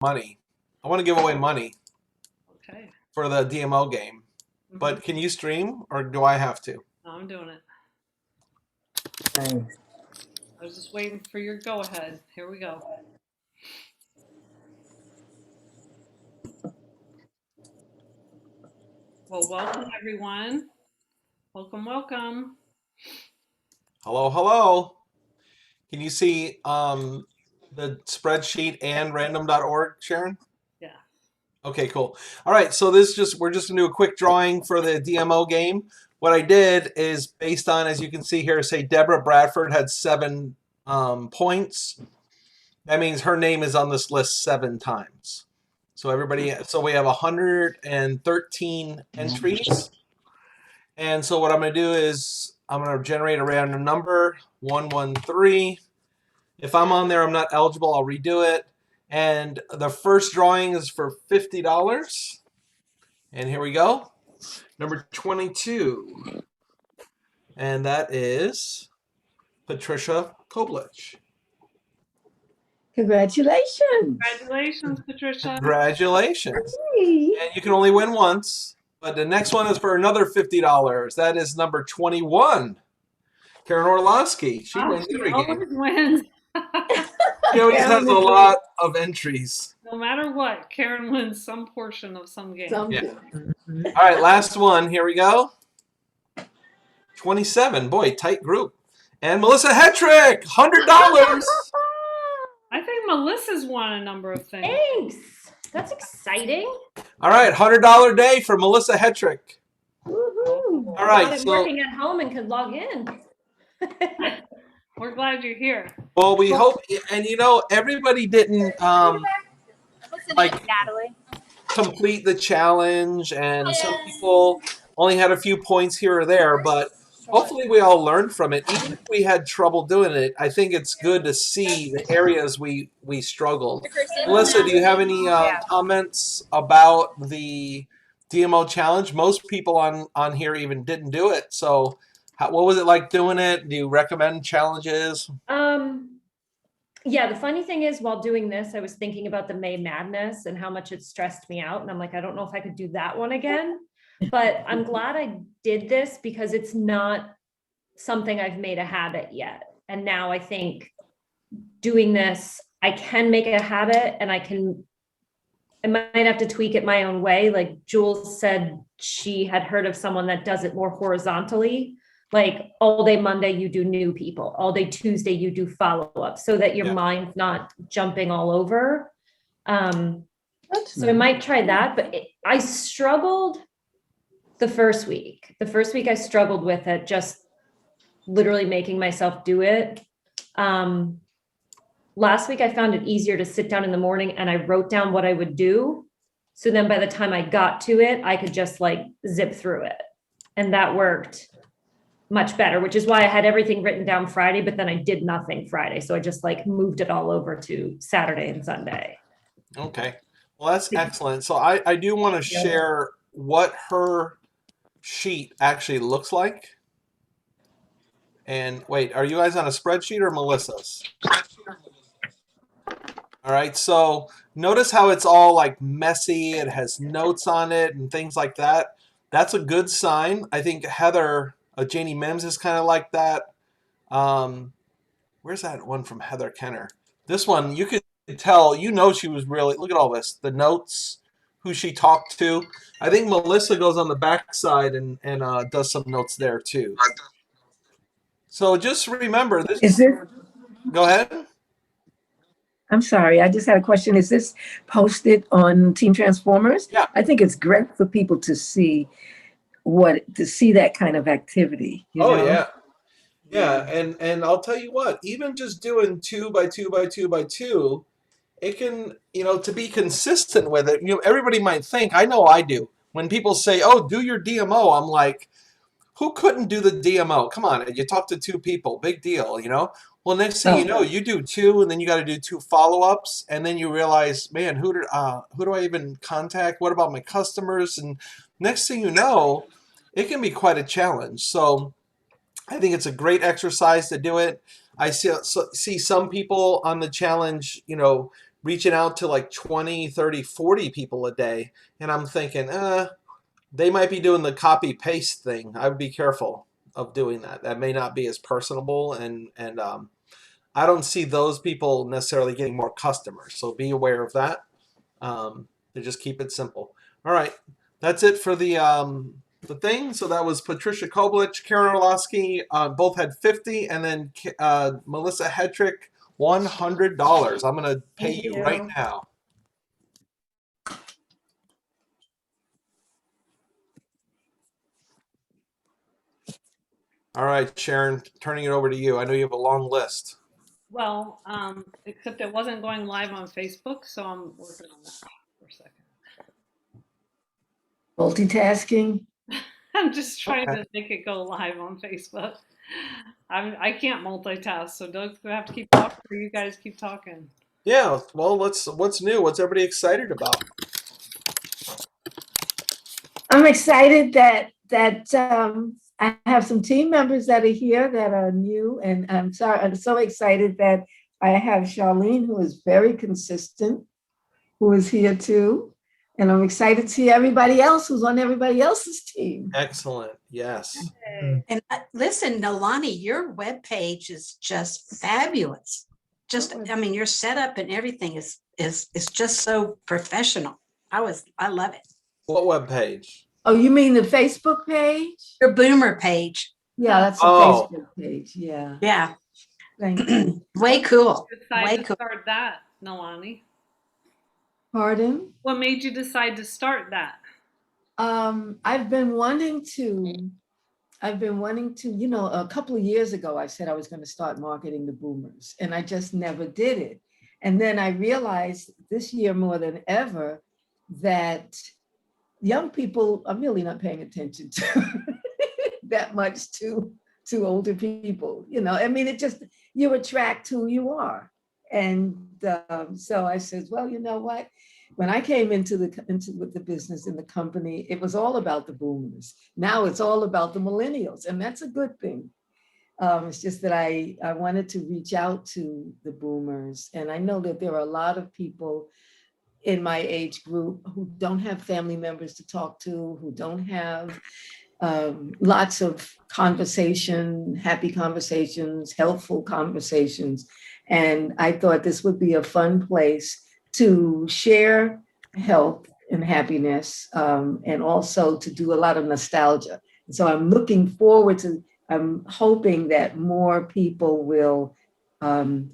money. I want to give away money Okay. for the DMO game. But can you stream or do I have to? No, I'm doing it. Thanks. I was just waiting for your go ahead. Here we go. Well, welcome everyone. Welcome, welcome. Hello, hello. Can you see the spreadsheet and random.org, Sharon? Yeah. Okay, cool. All right, so we're just gonna do a quick drawing for the DMO game. What I did is based on, as you can see here, say Deborah Bradford had 7 points. That means her name is on this list 7 times. So we have 113 entries. And so what I'm going to do is I'm going to generate a random number, 113. If I'm on there, I'm not eligible, I'll redo it. And the first drawing is for $50. And here we go. Number 22. And that is Patricia Koblich. Congratulations. Congratulations, Patricia. Congratulations. Hey. And you can only win once. But the next one is for another $50. That is number 21. Karen Orlowski. She wins every game. Always wins. She always has a lot of entries. No matter what, Karen wins some portion of some game. Yeah. All right, last one. Here we go. 27. Boy, tight group. And Melissa Hetrick, $100. I think Melissa's won a number of things. Thanks. That's exciting. All right, $100 day for Melissa Hetrick. Woohoo. All right, I'm so working at home and could log in. We're glad you're here. well, we hope, and you know, everybody didn't like Natalie. complete the challenge, and some people only had a few points here or there, but hopefully we all learned from it. Even if we had trouble doing it, I think it's good to see the areas we struggled. Melissa, do you have any comments about the DMO challenge? Most people on here even didn't do it. So what was it like doing it? Do you recommend challenges? Yeah, the funny thing is, while doing this, I was thinking about the May Madness and how much it stressed me out. And I'm like, I don't know if I could do that one again. But I'm glad I did this because it's not something I've made a habit yet. And now I think doing this, I can make it a habit, and I might have to tweak it my own way. Like Jules said, she had heard of someone that does it more horizontally. Like all day Monday, you do new people. All day Tuesday, you do follow-up so that your mind's not jumping all over. So I might try that, but I struggled the first week. The first week I struggled with it, just literally making myself do it. Last week I found it easier to sit down in the morning and I wrote down what I would do. So then by the time I got to it, I could just like zip through it. And that worked much better, which is why I had everything written down Friday, but then I did nothing Friday. So I just like moved it all over to Saturday and Sunday. Okay. Well, that's excellent. So I do want to share what her sheet actually looks like. And wait, are you guys on a spreadsheet or Melissa's? All right, so notice how it's all like messy. It has notes on it and things like that. That's a good sign. I think Heather, Janie Mims is kind of like that. Where's that one from Heather Kenner? This one, you could tell, you know, she was really, look at all this, the notes, who she talked to. I think Melissa goes on the back side and does some notes there too. So just remember this. Is this? Go ahead. I'm sorry, I just had a question. Is this posted on Team Transformers? Yeah. I think it's great for people to see that kind of activity. You know? Yeah. Yeah, and I'll tell you what, even just doing 2 by 2 by 2 by 2, it can, you know, to be consistent with it, you know, everybody might think, I know I do. When people say, oh, do your DMO, I'm like, who couldn't do the DMO? Come on, you talk to 2 people, big deal, you know? Well, next thing you know, you do 2, and then you got to do 2 follow-ups, and then you realize, man, who do I even contact? What about my customers? And next thing you know, it can be quite a challenge. So I think it's a great exercise to do it. I see some people on the challenge, you know, reaching out to like 20, 30, 40 people a day. And I'm thinking, they might be doing the copy paste thing. I would be careful of doing that. That may not be as personable, and I don't see those people necessarily getting more customers. So be aware of that. To just keep it simple. All right, that's it for the thing. So that was Patricia Koblich, Karen Orlowski, both had 50, and then Melissa Hedrick, $100. I'm gonna pay Thank you right you. now. All right, Sharon, turning it over to you. I know you have a long list. Well, except it wasn't going live on Facebook, so I'm working on that for a second. Multitasking. I'm just trying Okay. to make it go live on Facebook. I can't multitask, so Doug's gonna have to keep talking, or you guys keep talking. Yeah. Well, what's new? What's everybody excited about? I'm excited that I have some team members that are here that are new, and I'm so excited that I have Charlene, who is very consistent, who is here too. And I'm excited to see everybody else who's on everybody else's team. Excellent. Yes. And listen, Nolani, your webpage is just fabulous. Just, I mean, your setup and everything is just so professional. I love it. What web page? Oh, you mean the Facebook page? Your Boomer page. Yeah, that's the Oh. Facebook page. Yeah. Yeah. Thank you. Way cool. Decide Way to cool. start that, Nalani. Pardon? What made you decide to start that? I've been wanting to, a couple of years ago, I said I was going to start marketing the boomers, and I just never did it. And then I realized this year more than ever that young people are really not paying attention to that much to older people. I mean, you attract who you are. And so I said, well, you know what? When I came into the business in the company, it was all about the boomers. Now it's all about the millennials, and that's a good thing. It's just that I wanted to reach out to the boomers, and I know that there are a lot of people in my age group who don't have family members to talk to, who don't have lots of happy conversations, helpful conversations. And I thought this would be a fun place to share health and happiness, and also to do a lot of nostalgia. So I'm looking forward to, I'm hoping that more people will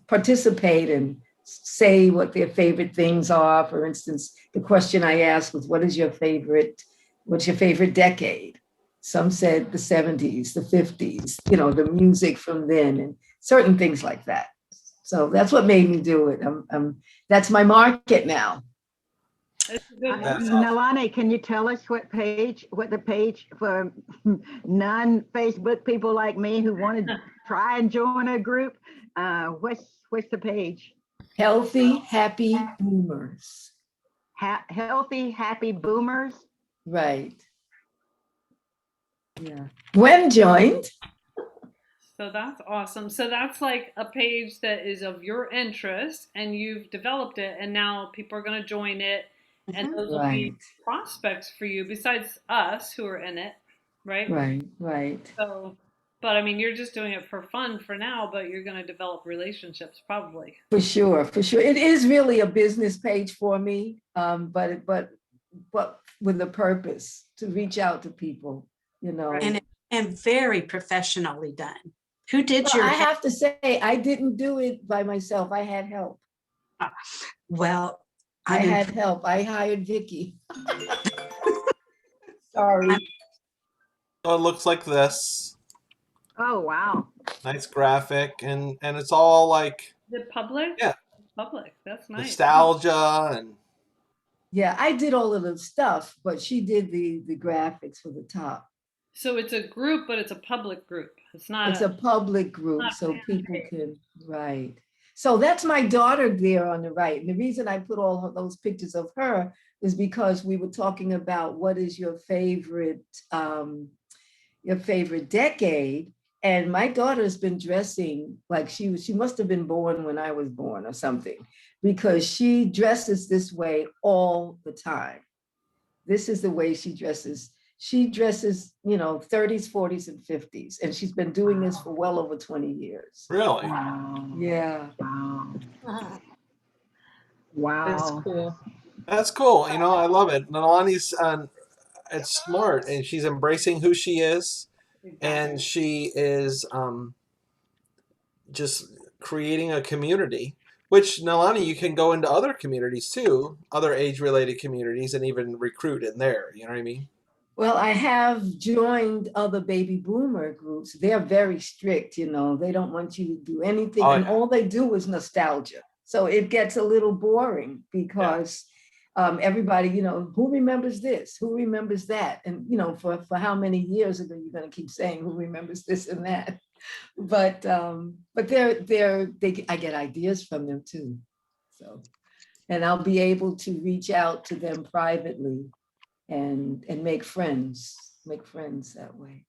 participate and say what their favorite things are. For instance, the question I asked was, what's your favorite decade? Some said the 70s, the 50s, the music from then, and certain things like that. So that's what made me do it. That's my market now. It's a good That's Nalani, can you tell us what the page for non-Facebook people like me who want to try and join a group? What's the page? Healthy, happy boomers. Healthy, happy boomers. Right. Yeah. Gwen joined. So that's awesome. So that's like a page that is of your interest, and you've developed it, and now people are going to join it, and those will be Right. prospects for you besides us who are in it, right? Right. So, but I mean, you're just doing it for fun for now, but you're going to develop relationships probably. For sure. It is really a business page for me, but with a purpose to reach out to people, And very professionally done. Who did Well, your I have to say, I didn't do it by myself. I had help. well, I had help. I hired Vicky. Sorry. So it looks like this. Oh, wow. Nice graphic, and it's all like Is it public? Yeah. Public. That's nice. nostalgia and Yeah, I did all of the stuff, but she did the graphics for the top. So it's a group, but it's a public group. It's not. It's a public group, not so fan people page. can, right. So that's my daughter there on the right. And the reason I put all of those pictures of her is because we were talking about what is your favorite decade. And my daughter's been dressing like she must have been born when I was born or something, because she dresses this way all the time. This is the way she dresses. She dresses, 30s, 40s, and 50s, and she's been doing this for well over 20 years. Really? Wow. Yeah. Wow. Uh, That's Wow. cool. That's cool. I love it. Nalani's it's smart, and she's embracing who she is, and she is just creating a community. Which, Nalani, you can go into other communities too, other age-related communities, and even recruit in there. You know what I mean? Well, I have joined other baby boomer groups. They're very strict, they don't want you to do anything. Oh, And yeah. all they do is nostalgia. So it gets a little boring because everybody, who remembers this? Who remembers that? And, for how many years ago you're going to keep saying who remembers this and that? But I get ideas from them too. So, and I'll be able to reach out to them privately and make friends that way.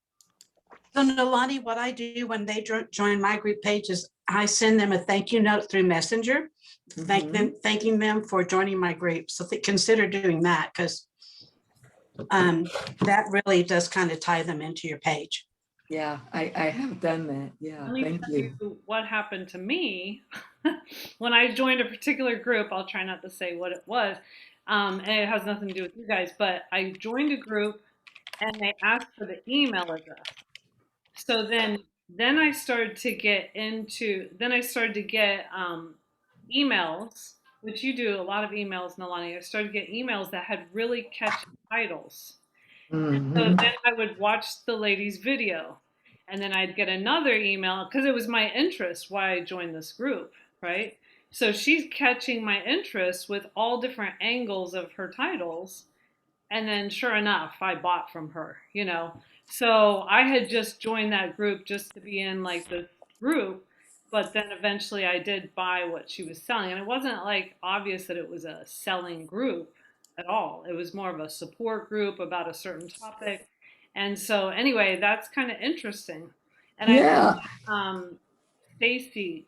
So Nalani, what I do when they join my group page is I send them a thank you note through Messenger, thanking them for joining my group. So consider doing that, because that really does kind of tie them into your page. Yeah, I have done that. Yeah, Let me thank tell you. what happened to me when I joined a particular group. I'll try not to say what it was. And it has nothing to do with you guys, but I joined a group and they asked for the email address. So then I started to get emails, which you do a lot of emails, Nalani. I started to get emails that had really catchy titles. So Mhm. then I would watch the lady's video, and then I'd get another email because it was my interest why I joined this group, right? So she's catching my interest with all different angles of her titles, and then sure enough, I bought from her. So I had just joined that group just to be in like the group, but then eventually I did buy what she was selling, and it wasn't like obvious that it was a selling group at all. It was more of a support group about a certain topic. And so anyway, that's kind of interesting. And I Yeah. Stacy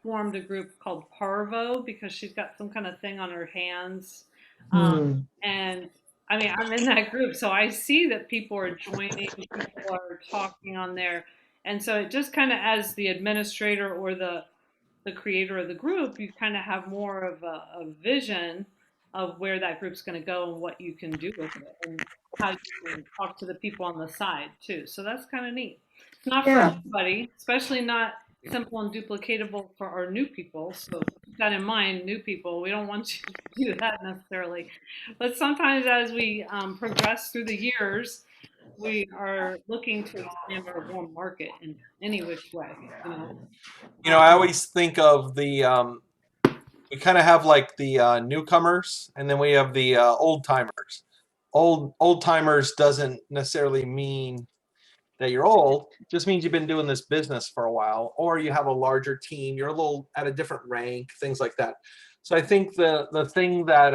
formed a group called Parvo because she's got some kind of thing on her hands. Hmm. And I mean, I'm in that group, so I see that people are joining, people are talking on there. And so it just kind of, as the administrator or the creator of the group, you kind of have more of a vision of where that group's going to go and what you can do with it and how you can talk to the people on the side too. So that's kind of neat. It's not for Yeah. everybody, especially not simple and duplicatable for our new people. So keep that in mind, new people. We don't want you to do that necessarily. But sometimes as we progress through the years, we are looking to expand our warm market in any which way. I always think of we kind of have like the newcomers, and then we have the old timers. Old timers doesn't necessarily mean that you're old, just means you've been doing this business for a while, or you have a larger team, you're a little at a different rank, things like that. So I think the thing that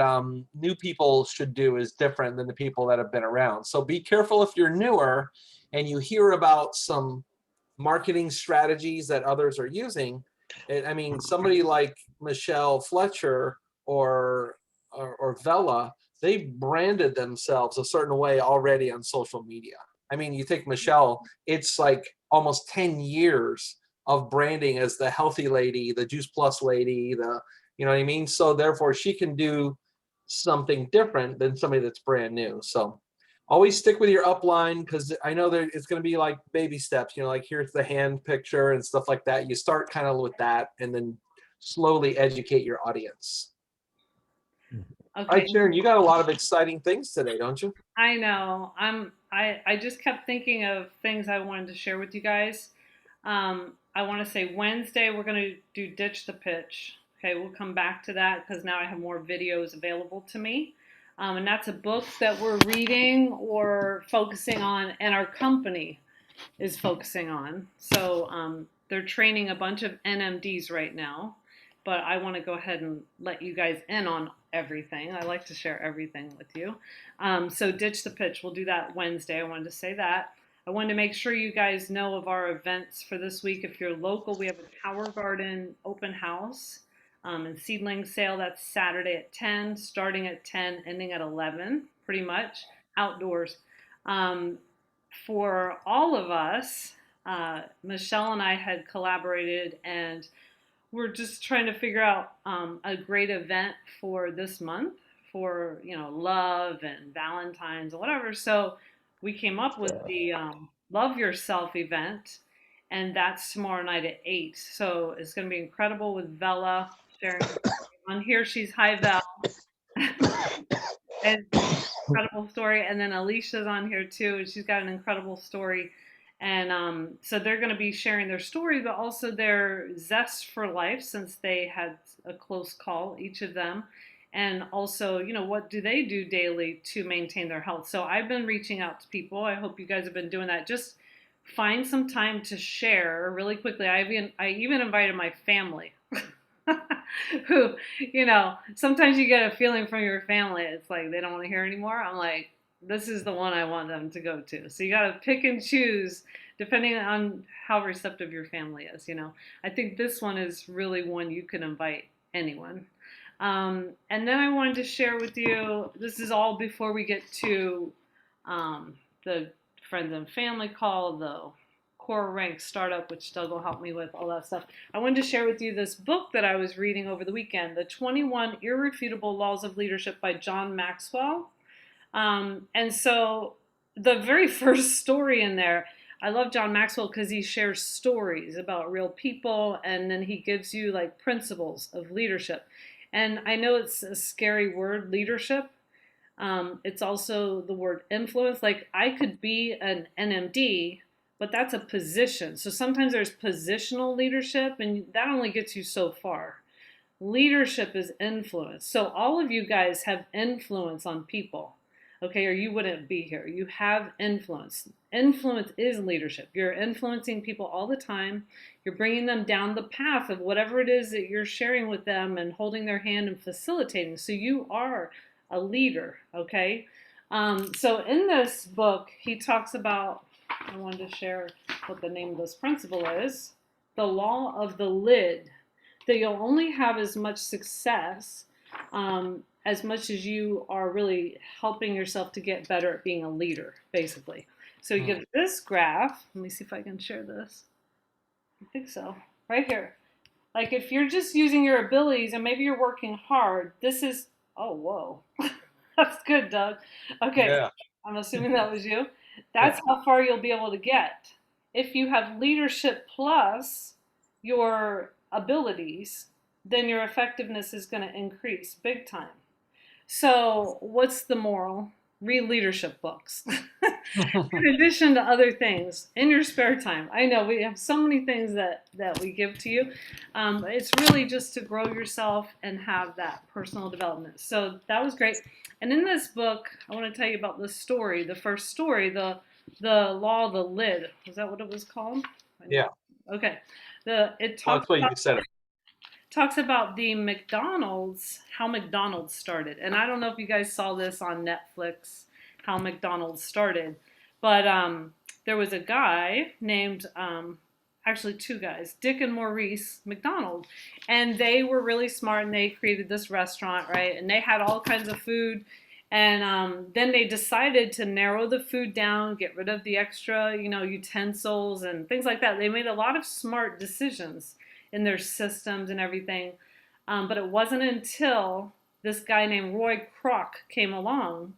new people should do is different than the people that have been around. So be careful if you're newer and you hear about some marketing strategies that others are using. I mean, somebody like Michelle Fletcher or Vella, they branded themselves a certain way already on social media. I mean, you take Michelle, it's like almost 10 years of branding as the healthy lady, the Juice Plus lady, you know what I mean? So therefore she can do something different than somebody that's brand new. So always stick with your upline, because I know that it's going to be like baby steps, like here's the hand picture and stuff like that. You start kind of with that and then slowly educate your audience. All Okay. right, Sharon, you got a lot of exciting things today, don't you? I know. I just kept thinking of things I wanted to share with you guys. I want to say Wednesday we're going to do Ditch the Pitch. Okay, we'll come back to that because now I have more videos available to me. And that's a book that we're reading or focusing on, and our company is focusing on. So they're training a bunch of NMDs right now, but I want to go ahead and let you guys in on everything. I like to share everything with you. So Ditch the Pitch, we'll do that Wednesday. I wanted to say that. I wanted to make sure you guys know of our events for this week. If you're local, we have a Tower Garden open house And seedling sale, that's Saturday at 10, starting at 10, ending at 11, pretty much outdoors. Um, for all of us, Michelle and I had collaborated, and we're just trying to figure out a great event for this month for, love and Valentine's and whatever. So we came up with the Love Yourself event, and that's tomorrow night at 8. So it's going to be incredible with Vella sharing her story. On here. She's High Vel. And incredible story. And then Alicia's on here too, and she's got an incredible story. And so they're going to be sharing their story, but also their zest for life since they had a close call, each of them. And also, what do they do daily to maintain their health? So I've been reaching out to people. I hope you guys have been doing that. Just find some time to share really quickly. I even invited my family. Who, sometimes you get a feeling from your family, it's like they don't want to hear anymore. I'm like, this is the one I want them to go to. So you got to pick and choose depending on how receptive your family is. I think this one is really one you can invite anyone. And then I wanted to share with you, this is all before we get to the friends and family call, the Core Rank startup, which Doug will help me with, all that stuff. I wanted to share with you this book that I was reading over the weekend, The 21 Irrefutable Laws of Leadership by John Maxwell. And so the very first story in there, I love John Maxwell because he shares stories about real people, and then he gives you like principles of leadership. And I know it's a scary word, leadership. It's also the word influence. Like I could be an NMD, but that's a position. So sometimes there's positional leadership, and that only gets you so far. Leadership is influence. So all of you guys have influence on people, okay, or you wouldn't be here. You have influence. Influence is leadership. You're influencing people all the time. You're bringing them down the path of whatever it is that you're sharing with them and holding their hand and facilitating. So you are a leader, okay? So in this book, he talks about, I wanted to share what the name of this principle is, the law of the lid, that you'll only have as much success as much as you are really helping yourself to get better at being a leader, basically. So you get this graph. Let me see if I can share this. I think so. Right here. Like if you're just using your abilities and maybe you're working hard, this is, oh, whoa. That's good, Doug. Okay, Yeah. I'm assuming that was you. That's how far you'll be able to get. If you have leadership plus your abilities, then your effectiveness is going to increase big time. So what's the moral? Read leadership books. In addition to other things in your spare time. I know we have so many things that we give to you. It's really just to grow yourself and have that personal development. So that was great. And in this book, I want to tell you about the story, the first story, the law of the lid. Was that what it was called? Yeah. Okay. Well, that's what you said. Talks about the McDonald's, how McDonald's started. And I don't know if you guys saw this on Netflix, how McDonald's started. But there was a guy named, actually two guys, Dick and Maurice McDonald. And they were really smart, and they created this restaurant, right? And they had all kinds of food. And then they decided to narrow the food down, get rid of the extra, utensils and things like that. They made a lot of smart decisions in their systems and everything. But it wasn't until this guy named Roy Kroc came along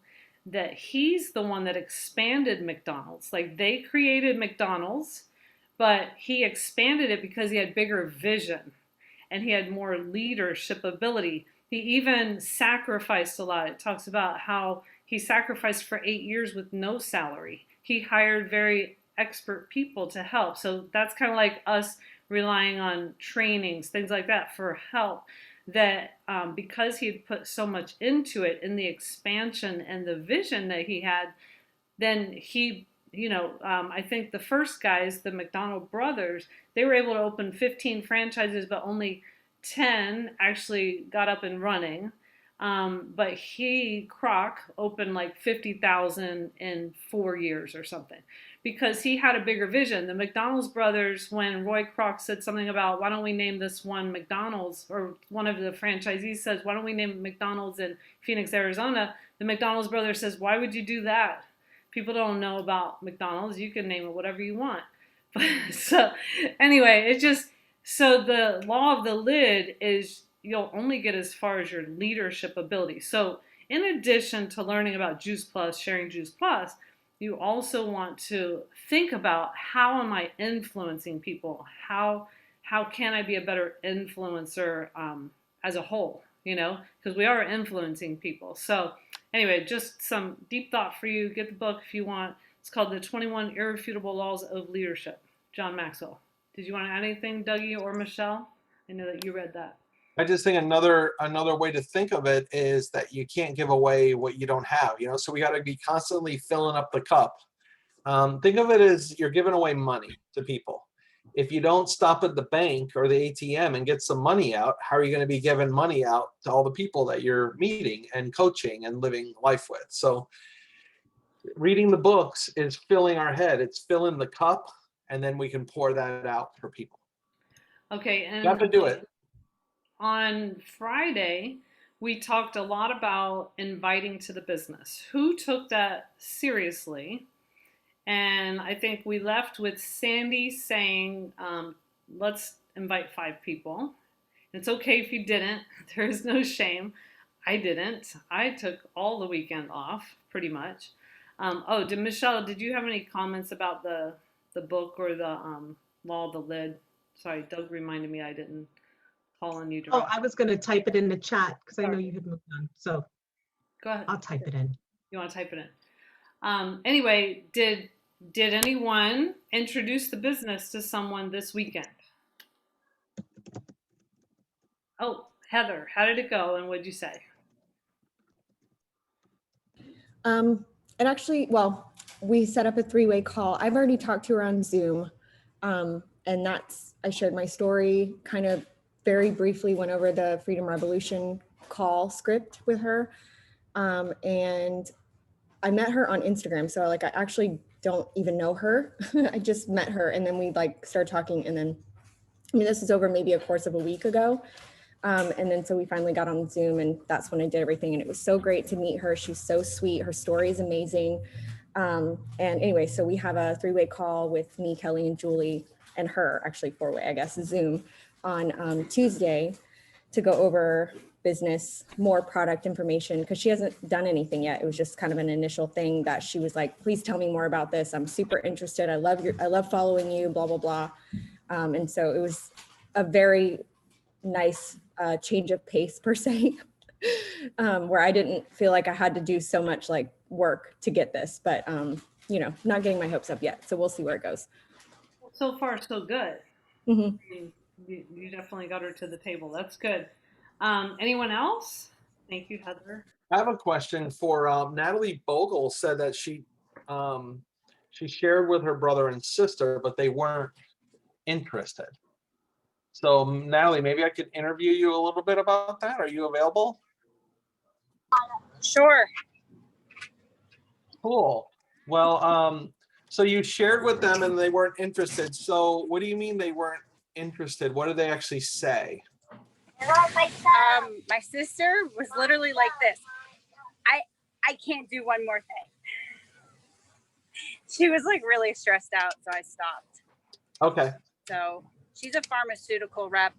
that he's the one that expanded McDonald's. Like they created McDonald's, but he expanded it because he had bigger vision and he had more leadership ability. He even sacrificed a lot. It talks about how he sacrificed for 8 years with no salary. He hired very expert people to help. So that's kind of like us relying on trainings, things like that for help, that because he had put so much into it in the expansion and the vision that he had, then he, I think the first guys, the McDonald brothers, they were able to open 15 franchises, but only 10 actually got up and running. But Kroc, opened like 50,000 in 4 years or something. because he had a bigger vision. The McDonald's brothers, when Roy Kroc said something about why don't we name this one McDonald's, or one of the franchisees says, why don't we name McDonald's in Phoenix, Arizona? The McDonald's brother says, why would you do that? People don't know about McDonald's. You can name it whatever you want. So anyway, it's just, so the law of the lid is you'll only get as far as your leadership ability. So in addition to learning about Juice Plus, sharing Juice Plus, you also want to think about, how am I influencing people? How can I be a better influencer as a whole, you know, because we are influencing people. So anyway, just some deep thought for you. Get the book if you want. It's called The 21 Irrefutable Laws of Leadership, John Maxwell. Did you want to add anything, Dougie or Michelle? I know that you read that. I just think another way to think of it is that you can't give away what you don't have, you know, so we got to be constantly filling up the cup. Think of it as you're giving away money to people. If you don't stop at the bank or the ATM and get some money out, how are you going to be giving money out to all the people that you're meeting and coaching and living life with? So reading the books is filling our head. It's filling the cup, and then we can pour that out for people. Okay, and You have to do it. on Friday, we talked a lot about inviting to the business. Who took that seriously? And I think we left with Sandy saying, let's invite 5 people. It's okay if you didn't. There's no shame. I didn't. I took all the weekend off, pretty much. Michelle, did you have any comments about the book or the law of the lid? Sorry, Doug reminded me I didn't call on you Oh, directly. I was going to type it in the chat because I know you had moved on. So Go ahead. I'll type it in. You want to type it in? Anyway, did anyone introduce the business to someone this weekend? Oh, Heather, how did it go and what'd you say? It actually, well, we set up a 3-way call. I've already talked to her on Zoom. And I shared my story, kind of very briefly went over the Freedom Revolution call script with her. And I met her on Instagram. So I actually don't even know her. I just met her and then we started talking, and then, this is over maybe a course of a week ago. And then so we finally got on Zoom, and that's when I did everything. And it was so great to meet her. She's so sweet. Her story is amazing. And anyway, so we have a 3-way call with me, Kelly, and Julie, and her, actually 4-way, I guess, Zoom, on Tuesday to go over business, more product information, because she hasn't done anything yet. It was just kind of an initial thing that she was like, please tell me more about this. I'm super interested. I love following you, blah, blah, blah. And so it was a very nice change of pace per se, where I didn't feel like I had to do so much work to get this, but not getting my hopes up yet. So we'll see where it goes. So far, so good. Mhm. I mean, you definitely got her to the table. That's good. Anyone else? Thank you, Heather. I have a question for Natalie Bogle. Said that she shared with her brother and sister, but they weren't interested. So Natalie, maybe I could interview you a little bit about that. Are you available? Sure. Cool. Well, so you shared with them and they weren't interested. So what do you mean they weren't interested? What did they actually say? My sister was literally like this. I can't do one more thing. She was really stressed out, so I stopped. Okay. So she's a pharmaceutical rep,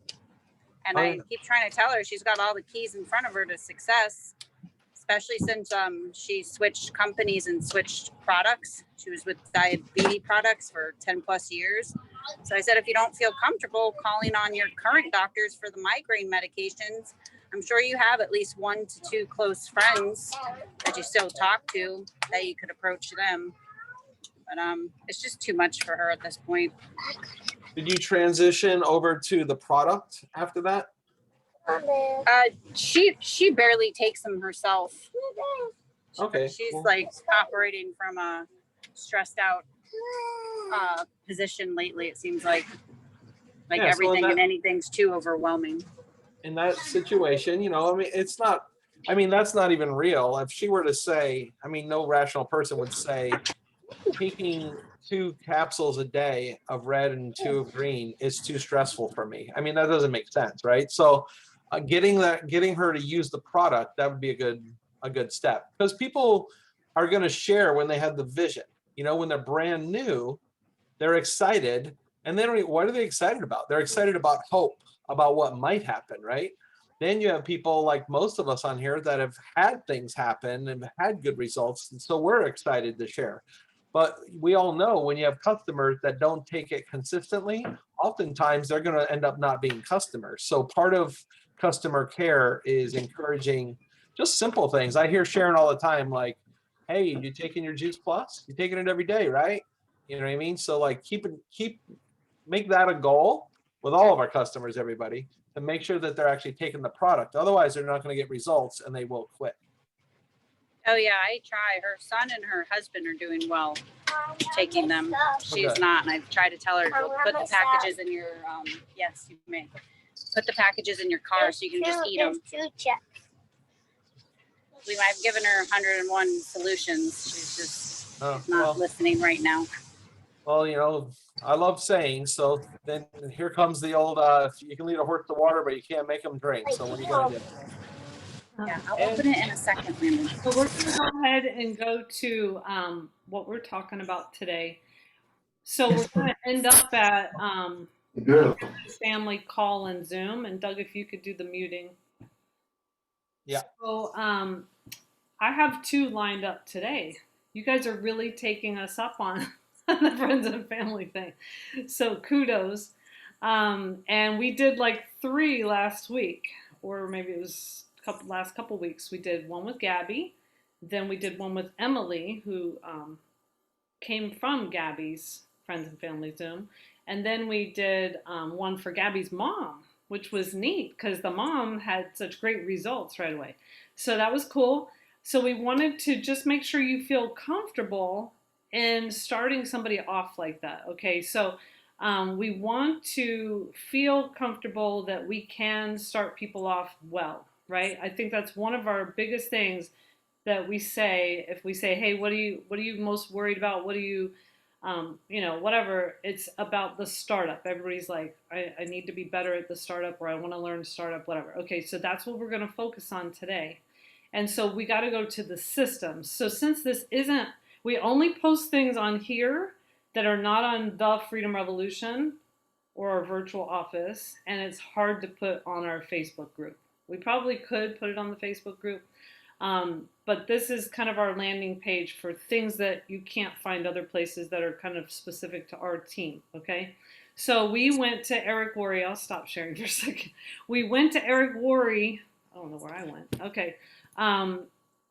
and Oh, I yeah. keep trying to tell her she's got all the keys in front of her to success, especially since she switched companies and switched products. She was with diabetes products for 10 plus years. So I said, if you don't feel comfortable calling on your current doctors for the migraine medications, I'm sure you have at least 1 to 2 close friends that you still talk to that you could approach them. But it's just too much for her at this point. Did you transition over to the product after that? She barely takes them herself. Okay. She's cool. operating from a stressed out position lately. It seems like Yeah, so everything that- and anything's too overwhelming. In that situation, it's not, that's not even real. If she were to say, no rational person would say, taking 2 capsules a day of red and 2 of green is too stressful for me. I mean, that doesn't make sense, right? So getting her to use the product, that would be a good step, because people are going to share when they have the vision. You know, when they're brand new, they're excited, and they don't. What are they excited about? They're excited about hope, about what might happen, right? Then you have people like most of us on here that have had things happen and had good results, and so we're excited to share. But we all know when you have customers that don't take it consistently, oftentimes they're going to end up not being customers. So part of customer care is encouraging just simple things. I hear Sharon all the time, like, hey, you taking your Juice Plus? You're taking it every day, right? You know what I mean? So like make that a goal with all of our customers, everybody, to make sure that they're actually taking the product. Otherwise, they're not going to get results and they will quit. Oh yeah, I try. Her son and her husband are doing well taking them. She's Okay. not, and I try to tell her, put the packages in your, yes, you may. Put the packages in your car so you can just eat them. I've given her 101 solutions. She's just not listening right now. Well, you know, I love saying, so then here comes the old, you can lead a horse to water, but you can't make them drink. So what are you going to do? Yeah, I'll open it in a second, Landon. So we're going to go ahead and go to what we're talking about today. So we're going to end up at family call and Zoom. And Doug, if you could do the muting. Yeah. So I have 2 lined up today. You guys are really taking us up on the friends and family thing. So kudos. And we did like 3 last week, or maybe it was last couple weeks. We did one with Gabby, then we did one with Emily, who came from Gabby's Friends and Family Zoom, and then we did one for Gabby's mom, which was neat because the mom had such great results right away. So that was cool. So we wanted to just make sure you feel comfortable in starting somebody off like that. Okay, so we want to feel comfortable that we can start people off well. Right? I think that's one of our biggest things that we say. If we say, hey, what are you most worried about? What do you, whatever, it's about the startup. Everybody's like, I need to be better at the startup, or I want to learn startup, whatever. Okay, so that's what we're going to focus on today. And so we got to go to the systems. So since this isn't, we only post things on here that are not on the Freedom Revolution or our virtual office, and it's hard to put on our Facebook group. We probably could put it on the Facebook group, but this is kind of our landing page for things that you can't find other places that are kind of specific to our team, okay? So we went to Eric Worre. I'll stop sharing for a second. We went to Eric Worre. I don't know where I went. Okay.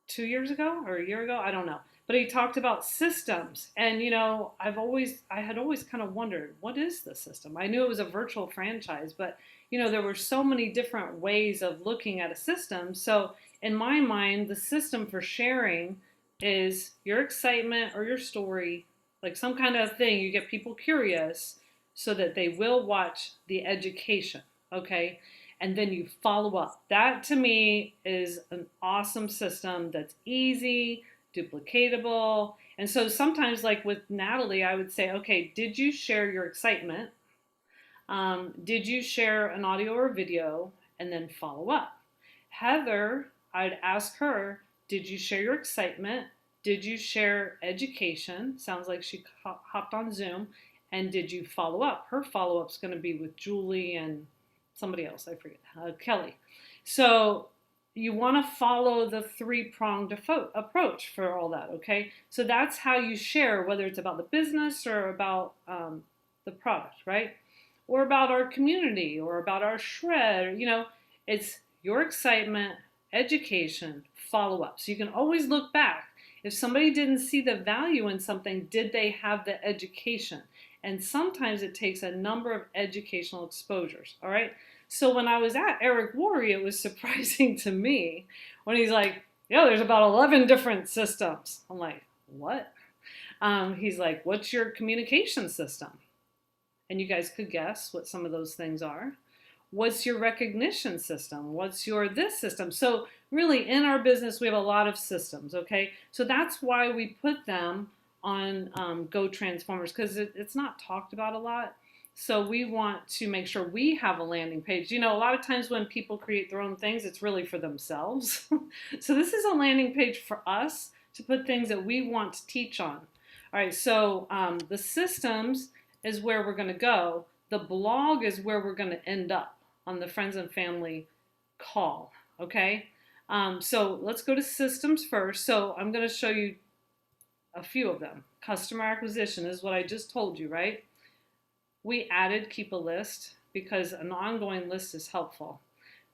2 years ago or a year ago? I don't know. But he talked about systems. And, you know, I had always kind of wondered, what is the system? I knew it was a virtual franchise, but, you know, there were so many different ways of looking at a system. So in my mind, the system for sharing is your excitement or your story, like some kind of thing. You get people curious so that they will watch the education, okay? And then you follow up. That to me is an awesome system that's easy, duplicatable. And so sometimes, like with Natalie, I would say, okay, did you share your excitement? Did you share an audio or video? And then follow up. Heather, I'd ask her, did you share your excitement? Did you share education? Sounds like she hopped on Zoom. And did you follow up? Her follow-up's going to be with Julie and somebody else, I forget, Kelly. So you want to follow the 3-pronged approach for all that, okay? So that's how you share, whether it's about the business or about the product, right? Or about our community or about our shred, you know, it's your excitement, education, follow up. So you can always look back. If somebody didn't see the value in something, did they have the education? And sometimes it takes a number of educational exposures, all right? So when I was at Eric Worre, it was surprising to me when he's like, yeah, there's about 11 different systems. I'm like, what? He's like, what's your communication system? And you guys could guess what some of those things are. What's your recognition system? What's your this system? So really in our business, we have a lot of systems, okay? So that's why we put them on Go Transformers because it's not talked about a lot. So we want to make sure we have a landing page. You know, a lot of times when people create their own things, it's really for themselves. So this is a landing page for us to put things that we want to teach on. All right, so the systems is where we're going to go. The blog is where we're going to end up on the friends and family call, okay? So let's go to systems first. So I'm going to show you a few of them. Customer acquisition is what I just told you, right? We added keep a list because an ongoing list is helpful.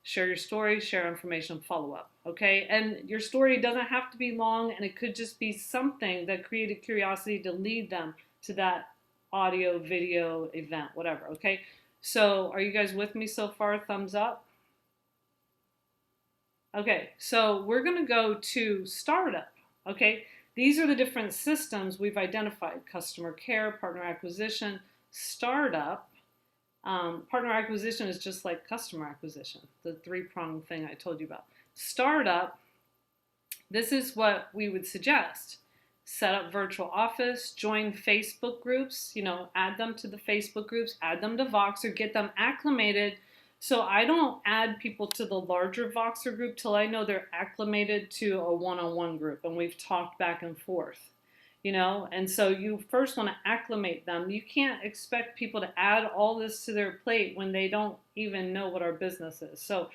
Share your story, share information, follow up, okay? And your story doesn't have to be long, and it could just be something that created curiosity to lead them to that audio, video, event, whatever, okay? So are you guys with me so far? Thumbs up. Okay, so we're gonna go to startup, okay? These are the different systems we've identified: customer care, partner acquisition, startup. Partner acquisition is just like customer acquisition, the three-pronged thing I told you about. Startup, this is what we would suggest. Set up virtual office, join Facebook groups, you know, add them to the Facebook groups, add them to Voxer, get them acclimated. So I don't add people to the larger Voxer group till I know they're acclimated to a one-on-one group and we've talked back and forth, you know? And so you first want to acclimate them. You can't expect people to add all this to their plate when they don't even know what our business is. So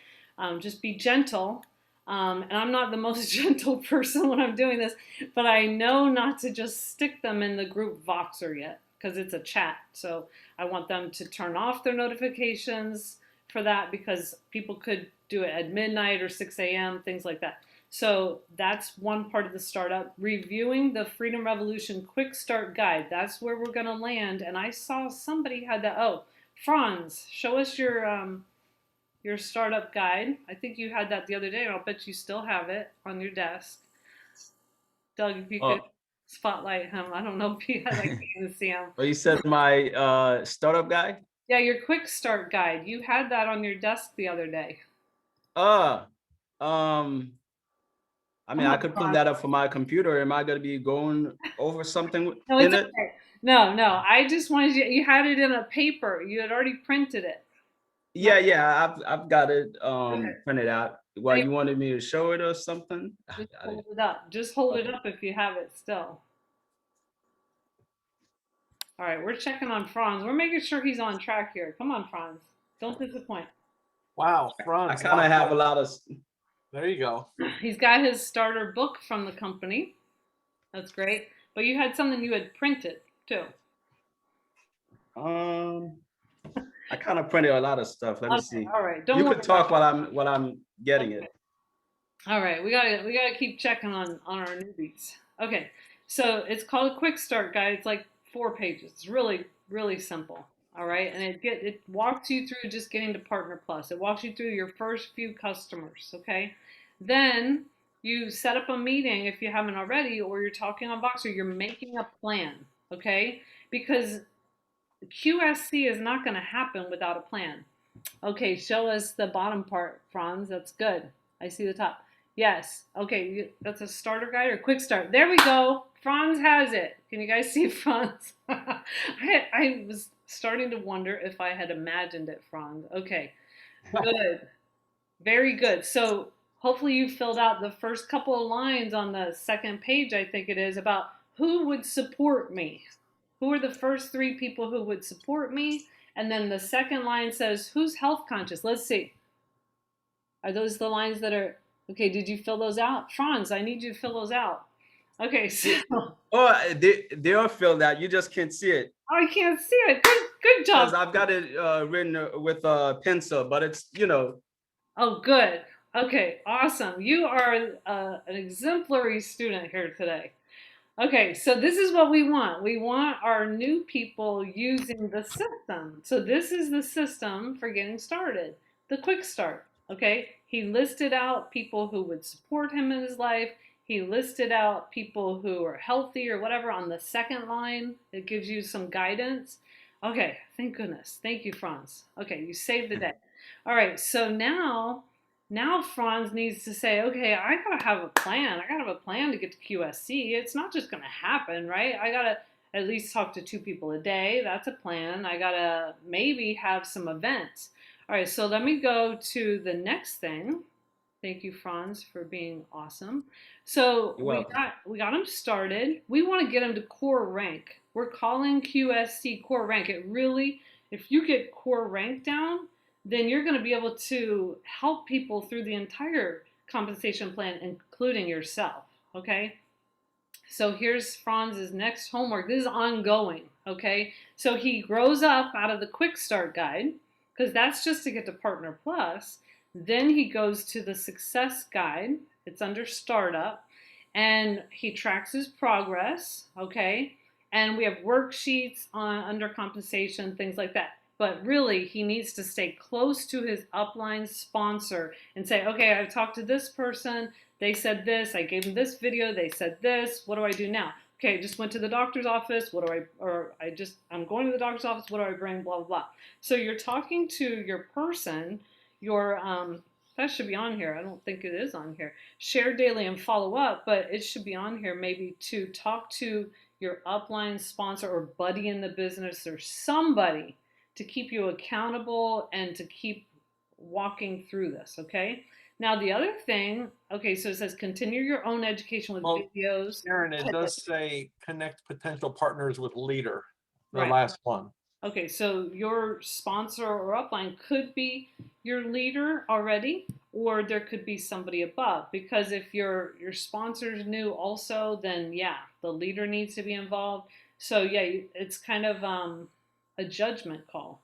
just be gentle. And I'm not the most gentle person when I'm doing this, but I know not to just stick them in the group Voxer yet because it's a chat. So I want them to turn off their notifications for that because people could do it at midnight or 6 a.m., things like that. So that's one part of the startup. Reviewing the Freedom Revolution Quick Start Guide. That's where we're going to land. And I saw somebody had that. Oh, Franz, show us your startup guide. I think you had that the other day, and I'll bet you still have it on your desk. Doug, if you could spotlight him. I don't know if he had, I can't even see him. Well, you said my startup guy? Yeah, your quick start guide. You had that on your desk the other day. I mean, I could pull that up for my computer. Am I going to be going over something No, in it's it? okay. No. I just wanted you had it in a paper. You had already printed it. Yeah, I've got it Okay. printed out. Well, you wanted me to show it or something? Just hold it up. Just hold it up if you have it still. All right, we're checking on Franz. We're making sure he's on track here. Come on, Franz. Don't disappoint. Wow, I Franz. kind of have a lot of. There you go. He's got his starter book from the company. That's great. But you had something you had printed too. I kind of printed a lot of stuff. Let me see. All right. Don't You worry can talk about it. while I'm getting it. All right, we gotta keep checking on our newbies. Okay, so it's called a quick start guide. It's like 4 pages. It's really simple. All right, and it walks you through just getting to Partner Plus. It walks you through your first few customers. Okay, then you set up a meeting if you haven't already, or you're talking on Voxer. You're making a plan. Okay, because QSC is not going to happen without a plan. Okay, show us the bottom part, Franz. That's good. I see the top. Yes. Okay, that's a starter guide or quick start. There we go. Franz has it. Can you guys see Franz? I was starting to wonder if I had imagined it, Franz. Okay, good. Very good. So hopefully you filled out the first couple of lines on the second page, I think it is, about who would support me. Who are the first 3 people who would support me? And then the second line says, who's health conscious? Let's see. Are those the lines that are, okay, did you fill those out? Franz, I need you to fill those out. Okay, so. Oh, they are filled out. You just can't see it. Oh, I can't see it. Good job. Because I've got it written with a pencil, but it's, you know. Oh, good. Okay, awesome. You are an exemplary student here today. Okay, so this is what we want. We want our new people using the system. So this is the system for getting started, the quick start, okay? He listed out people who would support him in his life. He listed out people who are healthy or whatever on the second line. It gives you some guidance. Okay, thank goodness. Thank you, Franz. Okay, you saved the day. All right, so now Now Franz needs to say, okay, I gotta have a plan. I gotta have a plan to get to QSC. It's not just gonna happen, right? I gotta at least talk to 2 people a day. That's a plan. I gotta maybe have some events. All right, so let me go to the next thing. Thank you, Franz, for being awesome. So You're welcome. we got him started. We want to get him to core rank. We're calling QSC core rank. It really, if you get core rank down, then you're going to be able to help people through the entire compensation plan, including yourself. Okay. So here's Franz's next homework. This is ongoing. Okay. So he grows up out of the quick start guide, because that's just to get to Partner Plus. Then he goes to the success guide. It's under startup, and he tracks his progress. Okay. And we have worksheets on under compensation, things like that. But really, he needs to stay close to his upline sponsor and say, okay, I've talked to this person. They said this. I gave them this video. They said this. What do I do now? Okay, I just went to the doctor's office. I'm going to the doctor's office. What do I bring? Blah, blah, blah. So you're talking to your person, that should be on here. I don't think it is on here. Share daily and follow up, but it should be on here maybe to talk to your upline sponsor or buddy in the business or somebody to keep you accountable and to keep walking through this, okay? Now, the other thing, okay, so it says continue your own education with videos. Aaron, it does say connect potential partners with leader, the Right. last one. Okay, so your sponsor or upline could be your leader already, or there could be somebody above. Because if your sponsor's new also, then yeah, the leader needs to be involved. So yeah, it's kind of a judgment call.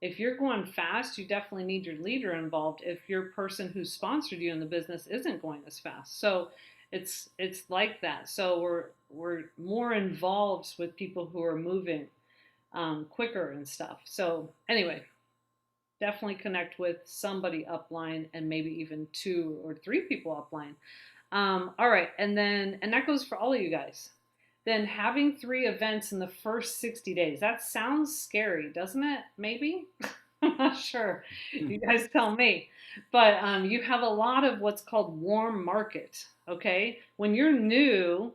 If you're going fast, you definitely need your leader involved if your person who sponsored you in the business isn't going as fast. So it's like that. So we're more involved with people who are moving quicker and stuff. So anyway, definitely connect with somebody upline and maybe even 2 or 3 people upline. All right, and that goes for all of you guys. Then having 3 events in the first 60 days. That sounds scary, doesn't it? Maybe? I'm not sure. You guys tell me. But you have a lot of what's called warm market, okay? When you're new,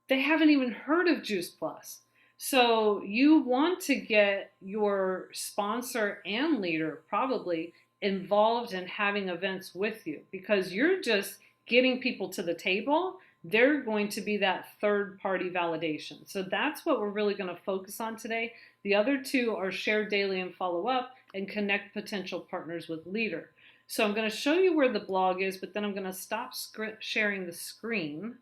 they haven't even heard of Juice Plus. So you want to get your sponsor and leader probably involved in having events with you, because you're just getting people to the table. They're going to be that third party validation. So that's what we're really going to focus on today. The other 2 are share daily and follow up and connect potential partners with leader. So I'm going to show you where the blog is, but then I'm going to stop sharing the screen.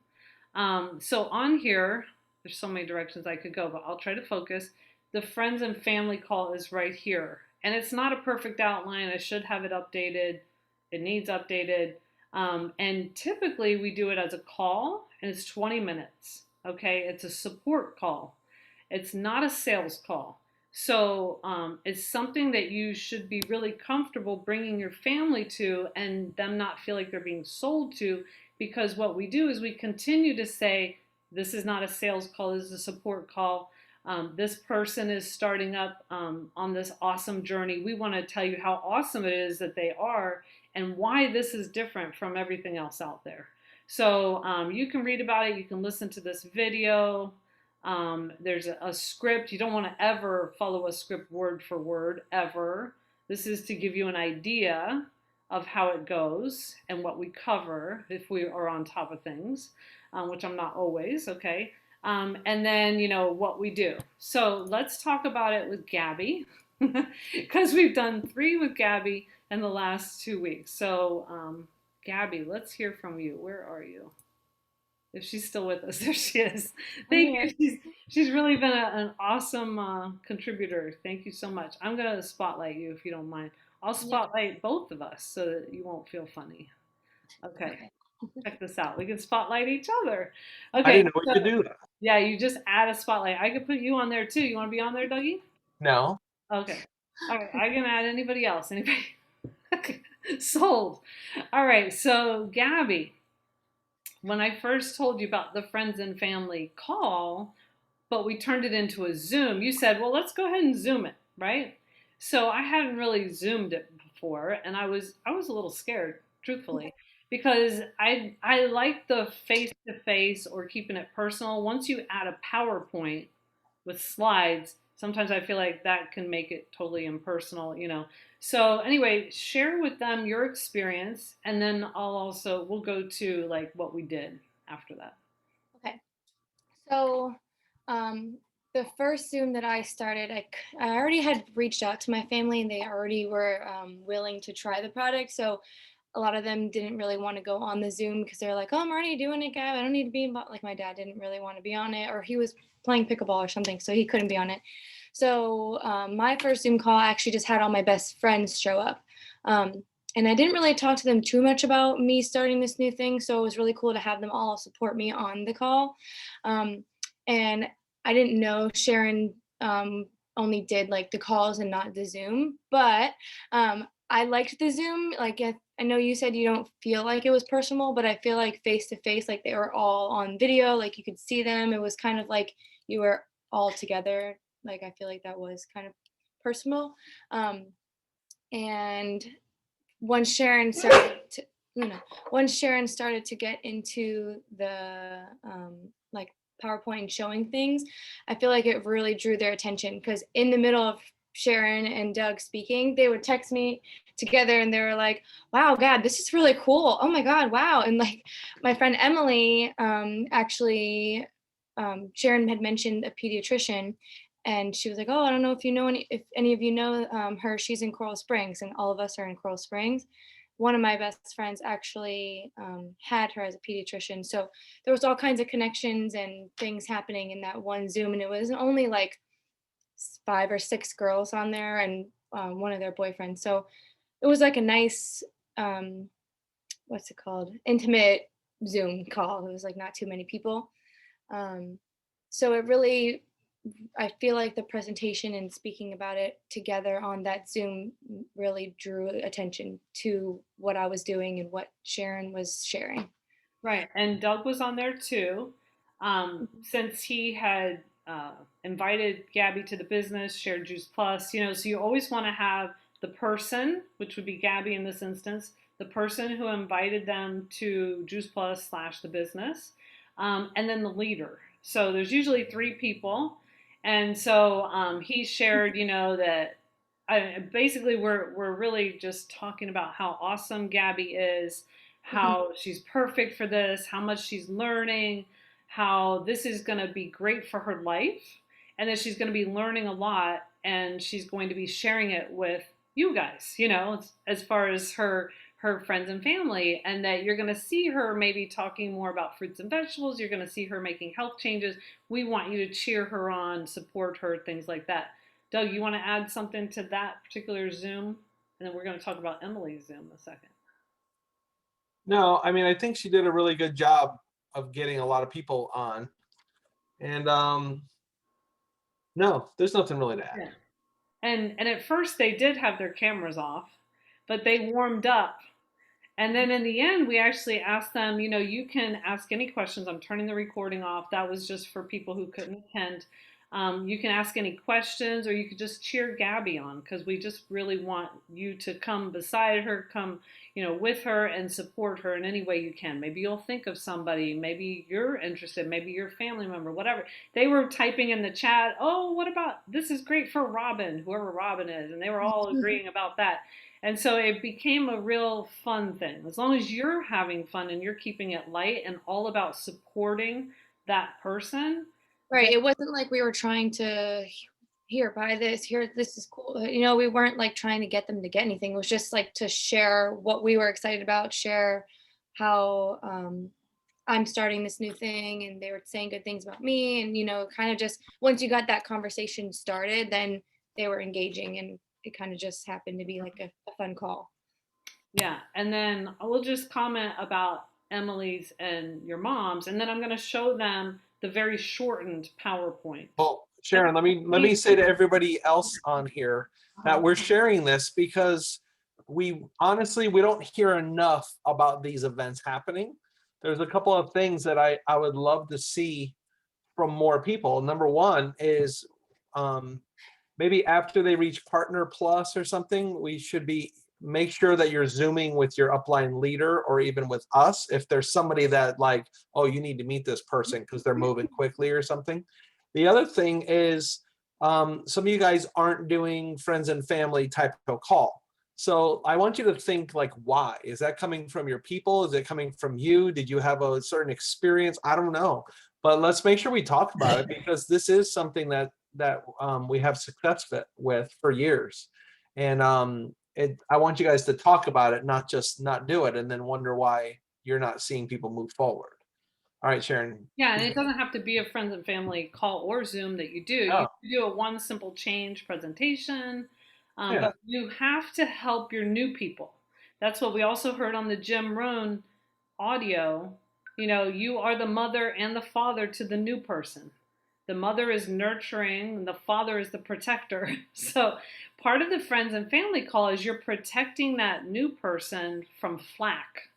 So on here, there's so many directions I could go, but I'll try to focus. The friends and family call is right here. And it's not a perfect outline. I should have it updated. It needs updated. And typically we do it as a call, and it's 20 minutes. Okay, it's a support call. It's not a sales call. So it's something that you should be really comfortable bringing your family to and them not feel like they're being sold to, because what we do is we continue to say, this is not a sales call, this is a support call. This person is starting up on this awesome journey. We want to tell you how awesome it is that they are and why this is different from everything else out there. So you can read about it. You can listen to this video. There's a script. You don't want to ever follow a script word for word, ever. This is to give you an idea of how it goes and what we cover if we are on top of things, which I'm not always, okay? And then, you know, what we do. So let's talk about it with Gabby, because we've done 3 with Gabby in the last 2 weeks. So Gabby, let's hear from you. Where are you? If she's still with us, there she is. Thank you. She's really been an awesome contributor. Thank you so much. I'm going to spotlight you if you don't mind. I'll spotlight both of us so that you won't feel funny. Okay. Check this out. We can spotlight each other. Okay. I didn't know we could do that. Yeah, you just add a spotlight. I could put you on there too. You want to be on there, Dougie? No. Okay. All right. I can add anybody else. Anybody? Okay. Sold. All right. So Gabby, when I first told you about the friends and family call, but we turned it into a Zoom, you said, well, let's go ahead and Zoom it, right? So I hadn't really Zoomed it before, and I was a little scared. truthfully, because I like the face to face or keeping it personal. Once you add a PowerPoint with slides, sometimes I feel like that can make it totally impersonal, you know. So anyway, share with them your experience, and then we'll go to like what we did after that. Okay. So, the first Zoom that I started, I already had reached out to my family and they already were willing to try the product. So a lot of them didn't really want to go on the Zoom because they're like, oh, I'm already doing it, Gab. I don't need to be involved. Like my dad didn't really want to be on it, or he was playing pickleball or something, so he couldn't be on it. So my first Zoom call, I actually just had all my best friends show up. And I didn't really talk to them too much about me starting this new thing. So it was really cool to have them all support me on the call. And I didn't know Sharon only did like the calls and not the Zoom, but I liked the Zoom. Like I know you said you don't feel like it was personal, but I feel like face to face, like they were all on video, like you could see them. It was kind of like you were all together. Like I feel like that was kind of personal. And once Sharon started to get into the like PowerPoint and showing things, I feel like it really drew their attention, because in the middle of Sharon and Doug speaking, they would text me together and they were like, wow, God, this is really cool. Oh my God, wow. And like my friend Emily, actually, Sharon had mentioned a pediatrician, and she was like, oh, I don't know if any of you know her. She's in Coral Springs, and all of us are in Coral Springs. One of my best friends actually had her as a pediatrician. So there was all kinds of connections and things happening in that one Zoom. And it was only like 5 or 6 girls on there and one of their boyfriends. So it was like a nice, what's it called? Intimate Zoom call. It was like not too many people. So it really, I feel like the presentation and speaking about it together on that Zoom really drew attention to what I was doing and what Sharon was sharing. Right, and Doug was on there too. Since he had invited Gabby to the business, shared Juice Plus, you know, so you always want to have the person, which would be Gabby in this instance, the person who invited them to Juice Plus / the business, and then the leader. So there's usually 3 people. And so he shared, you know, that basically we're really just talking about how awesome Gabby is, how she's perfect for this, how much she's learning, how this is going to be great for her life, and that she's going to be learning a lot, and she's going to be sharing it with you guys, you know, as far as her friends and family, and that you're going to see her maybe talking more about fruits and vegetables. You're going to see her making health changes. We want you to cheer her on, support her, things like that. Doug, you want to add something to that particular Zoom? And then we're going to talk about Emily's Zoom in a second. No, I mean, I think she did a really good job of getting a lot of people on. And no, there's nothing really to add. Yeah. And at first they did have their cameras off, but they warmed up. And then in the end, we actually asked them, you know, you can ask any questions. I'm turning the recording off. That was just for people who couldn't attend. You can ask any questions, or you could just cheer Gabby on, because we just really want you to come beside her, come, you know, with her and support her in any way you can. Maybe you'll think of somebody, maybe you're interested, maybe your family member, whatever. They were typing in the chat, oh, what about, this is great for Robin, whoever Robin is. And they were all agreeing about that. And so it became a real fun thing. As long as you're having fun and you're keeping it light and all about supporting that person. Right. It wasn't like we were trying to buy this, this is cool. You know, we weren't like trying to get them to get anything. It was just like to share what we were excited about, share how I'm starting this new thing, and they were saying good things about me. And, you know, kind of just once you got that conversation started, then they were engaging, and it kind of just happened to be like a fun call. Yeah. And then I will just comment about Emily's and your mom's, and then I'm going to show them the very shortened PowerPoint. Well, Sharon, let me say to everybody else on here that we're sharing this because we honestly, we don't hear enough about these events happening. There's a couple of things that I would love to see from more people. Number one is maybe after they reach Partner Plus or something, we should be make sure that you're Zooming with your upline leader or even with us if there's somebody that like, oh, you need to meet this person because they're moving quickly or something. The other thing is some of you guys aren't doing friends and family type of call. So I want you to think like, why? Is that coming from your people? Is it coming from you? Did you have a certain experience? I don't know. But let's make sure we talk about it because this is something that we have success with for years. And I want you guys to talk about it, not just not do it and then wonder why you're not seeing people move forward. All right, Sharon. Yeah, and it doesn't have to be a friends and family call or Zoom that you do. You Oh. can do a one simple change presentation, Yeah. but you have to help your new people. That's what we also heard on the Jim Rohn audio. You know, you are the mother and the father to the new person. The mother is nurturing and the father is the protector. So part of the friends and family call is you're protecting that new person from flack.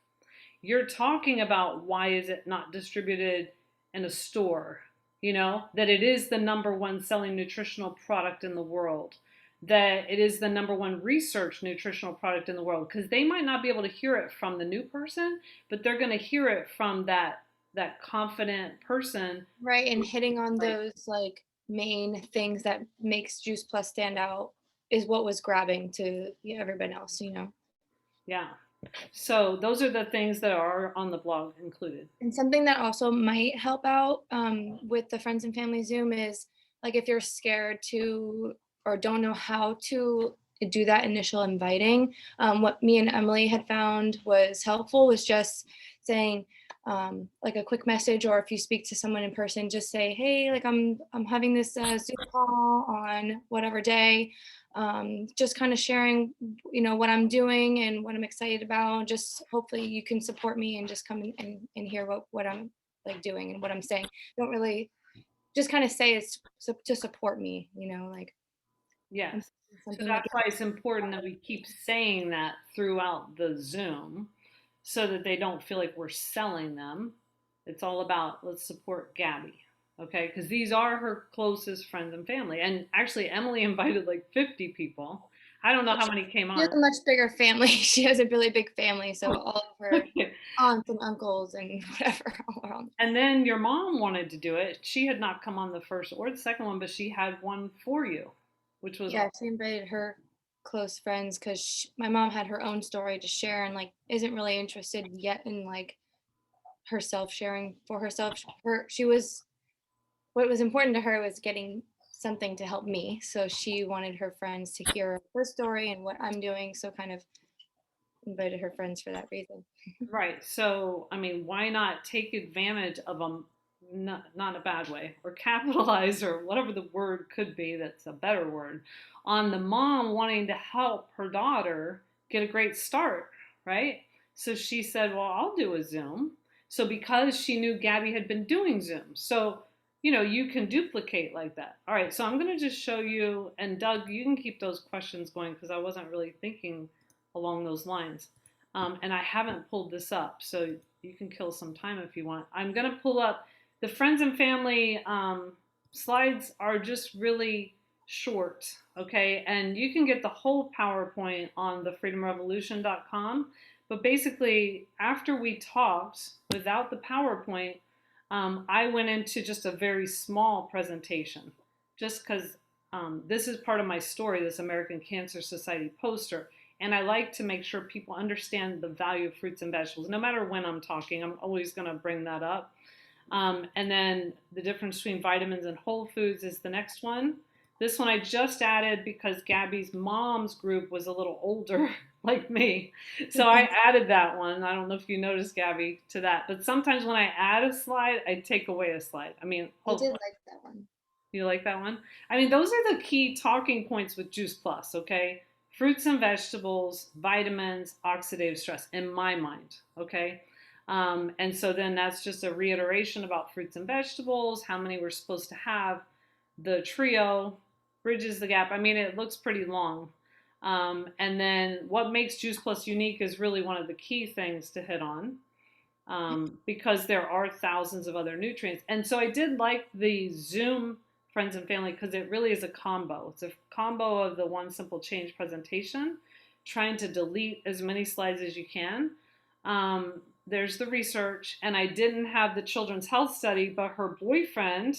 You're talking about why is it not distributed in a store, you know, that it is the #1 selling nutritional product in the world, that it is the #1 research nutritional product in the world, because they might not be able to hear it from the new person, but they're going to hear it from that confident person. Right, and hitting on those like main things that makes Juice Plus stand out is what was grabbing to everybody else, you know. Yeah. So those are the things that are on the blog included. And something that also might help out with the friends and family Zoom is like if you're scared to or don't know how to do that initial inviting, what me and Emily had found was helpful was just saying like a quick message, or if you speak to someone in person, just say, hey, like I'm having this Zoom call on whatever day. Just kind of sharing, you know, what I'm doing and what I'm excited about. Just hopefully you can support me and just come and hear what I'm like doing and what I'm saying. Don't really just kind of say it's to support me, you know, like. Yes. So something that's like why it's important that we keep saying that throughout the Zoom so that they don't feel like we're selling them. It's all about let's support Gabby. Okay, because these are her closest friends and family. And actually, Emily invited like 50 people. I don't know how many came She has on. a much bigger family. She has a really big family, so all of her aunts and uncles and whatever all around. And then your mom wanted to do it. She had not come on the first or the second one, but she had one for you, which was Yeah, she invited her close friends because my mom had her own story to share and like isn't really interested yet in like herself sharing for herself. What was important to her was getting something to help me. So she wanted her friends to hear her story and what I'm doing. So kind of invited her friends for that reason. right. So, I mean, why not take advantage of them, not in a bad way, or capitalize, or whatever the word could be that's a better word, on the mom wanting to help her daughter get a great start, right? So she said, well, I'll do a Zoom. So because she knew Gabby had been doing Zoom. So, you know, you can duplicate like that. All right, so I'm going to just show you, and Doug, you can keep those questions going because I wasn't really thinking along those lines. And I haven't pulled this up, so you can kill some time if you want. I'm going to pull up the friends and family slides are just really short, okay? And you can get the whole PowerPoint on thefreedomrevolution.com. But basically, after we talked without the PowerPoint, I went into just a very small presentation, just because this is part of my story, this American Cancer Society poster. And I like to make sure people understand the value of fruits and vegetables. No matter when I'm talking, I'm always going to bring that up. And then the difference between vitamins and whole foods is the next one. This one I just added because Gabby's mom's group was a little older, like me. So I added that one. I don't know if you noticed, Gabby, to that. But sometimes when I add a slide, I take away a slide. I mean, I did like that one. You like that one? I mean, those are the key talking points with Juice Plus, okay? Fruits and vegetables, vitamins, oxidative stress, in my mind, okay? And so then that's just a reiteration about fruits and vegetables, how many we're supposed to have. The trio bridges the gap. I mean, it looks pretty long. And then what makes Juice Plus unique is really one of the key things to hit on, because there are thousands of other nutrients. And so I did like the Zoom friends and family because it really is a combo. It's a combo of the one simple change presentation trying to delete as many slides as you can. There's the research, and I didn't have the children's health study, but her boyfriend,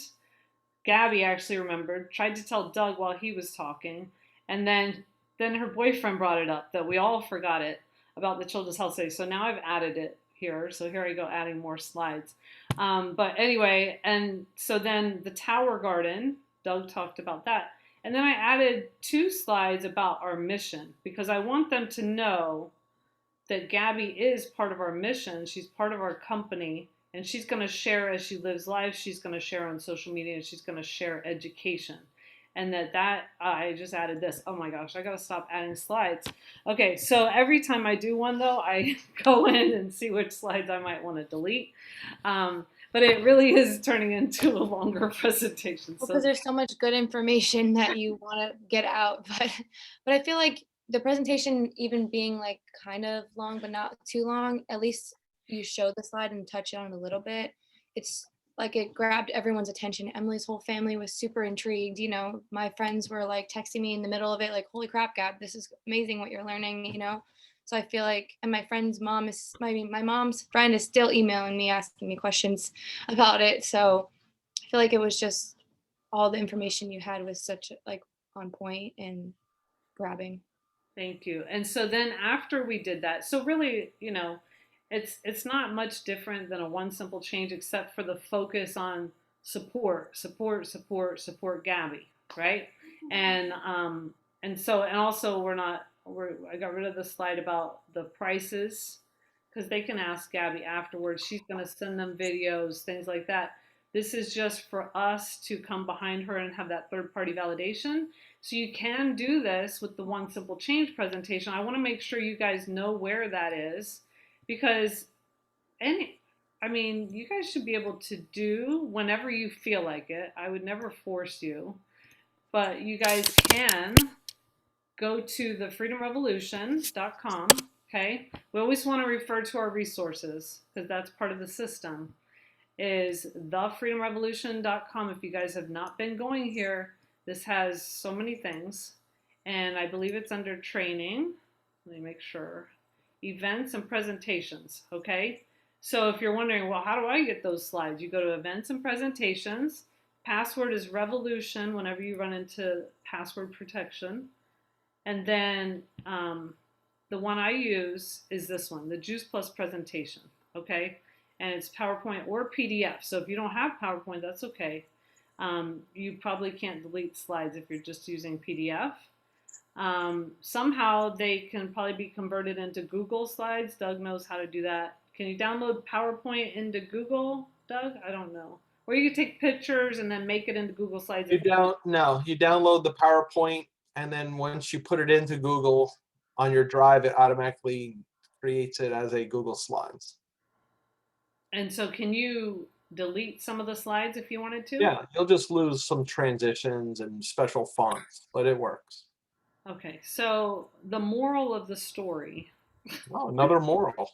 Gabby, actually remembered, tried to tell Doug while he was talking, and then her boyfriend brought it up that we all forgot it about the children's health study. So now I've added it here. So here I go adding more slides. But anyway, and so then the Tower Garden, Doug talked about that. And then I added 2 slides about our mission because I want them to know that Gabby is part of our mission. She's part of our company, and she's going to share as she lives life. She's going to share on social media, and she's going to share education. And I just added this. Oh my gosh, I got to stop adding slides. Okay, so every time I do one though, I go in and see which slides I might want to delete. But it really is turning into a longer presentation. Because there's so much good information that you want to get out. But I feel like the presentation, even being like kind of long, but not too long, at least you showed the slide and touch on it a little bit. It's like it grabbed everyone's attention. Emily's whole family was super intrigued. You know, my friends were like texting me in the middle of it, like, holy crap, Gab, this is amazing what you're learning, you know? So I feel like, and my friend's mom is, my mom's friend is still emailing me, asking me questions about it. So I feel like it was just all the information you had was such like on point and grabbing. Thank you. And so then after we did that, so really, you know, it's not much different than a one simple change except for the focus on support Gabby, right? And also I got rid of the slide about the prices because they can ask Gabby afterwards. She's going to send them videos, things like that. This is just for us to come behind her and have that third-party validation. So you can do this with the one simple change presentation. I want to make sure you guys know where that is because you guys should be able to do whenever you feel like it. I would never force you, but you guys can go to thefreedomrevolution.com. Okay. We always want to refer to our resources because that's part of the system. Is thefreedomrevolution.com. If you guys have not been going here, this has so many things, and I believe it's under training. Let me make sure. Events and presentations, okay? So if you're wondering, well, how do I get those slides? You go to events and presentations. Password is revolution whenever you run into password protection. And then the one I use is this one, the Juice Plus presentation, okay? And it's PowerPoint or PDF. So if you don't have PowerPoint, that's okay. You probably can't delete slides if you're just using PDF. Somehow they can probably be converted into Google Slides. Doug knows how to do that. Can you download PowerPoint into Google, Doug? I don't know. Or you can take pictures and then make it into Google Slides. You download the PowerPoint, and then once you put it into Google on your drive, it automatically creates it as a Google Slides. And so can you delete some of the slides if you wanted to? Yeah, you'll just lose some transitions and special fonts, but it works. Okay, so the moral of the story. Oh, another moral.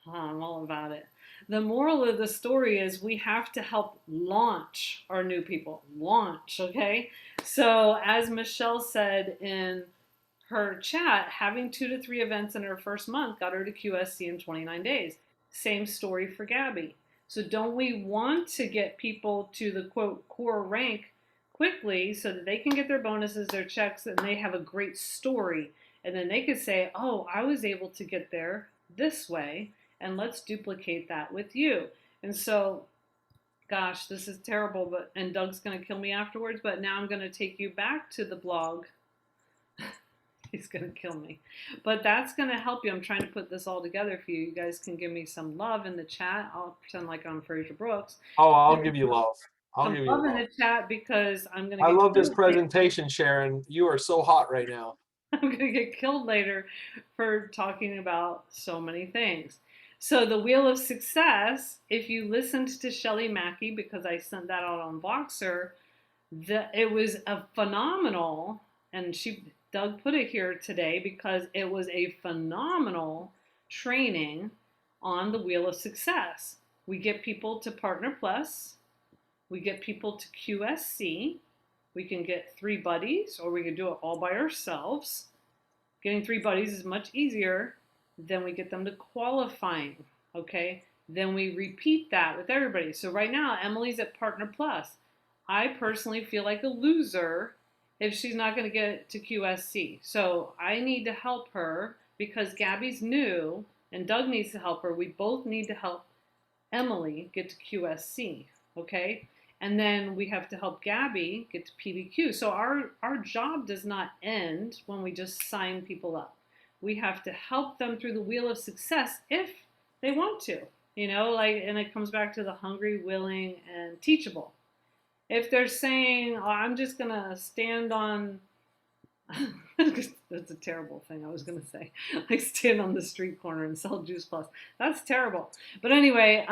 I'm all about it. The moral of the story is we have to help launch our new people. Launch, okay? So as Michelle said in her chat, having 2 to 3 events in her first month got her to QSC in 29 days. Same story for Gabby. So don't we want to get people to the quote core rank quickly so that they can get their bonuses, their checks, and they have a great story. And then they could say, oh, I was able to get there this way, and let's duplicate that with you. And so, gosh, this is terrible, and Doug's going to kill me afterwards, but now I'm going to take you back to the blog. He's going to kill me. But that's going to help you. I'm trying to put this all together for you. You guys can give me some love in the chat. I'll pretend like I'm Fraser Brooks. Oh, I'll give you love. I'll give you love in the chat because I'm going to I love this presentation, Sharon. You are so hot right now. I'm going to get killed later for talking about so many things. So the Wheel of Success, if you listened to Shelley Mackey, because I sent that out on Voxer, it was a phenomenal, and Doug put it here today because it was a phenomenal training on the Wheel of Success. We get people to Partner Plus. We get people to QSC. We can get 3 buddies, or we can do it all by ourselves. Getting 3 buddies is much easier. Then we get them to qualifying, okay? Then we repeat that with everybody. So right now, Emily's at Partner Plus. I personally feel like a loser if she's not going to get to QSC. So I need to help her because Gabby's new and Doug needs to help her. We both need to help Emily get to QSC, okay? And then we have to help Gabby get to PBQ. So our job does not end when we just sign people up. We have to help them through the wheel of success if they want to, you know, like, and it comes back to the hungry, willing, and teachable. If they're saying, oh, I'm just going to stand on, that's a terrible thing I was going to say, like stand on the street corner and sell Juice Plus. That's terrible. But anyway,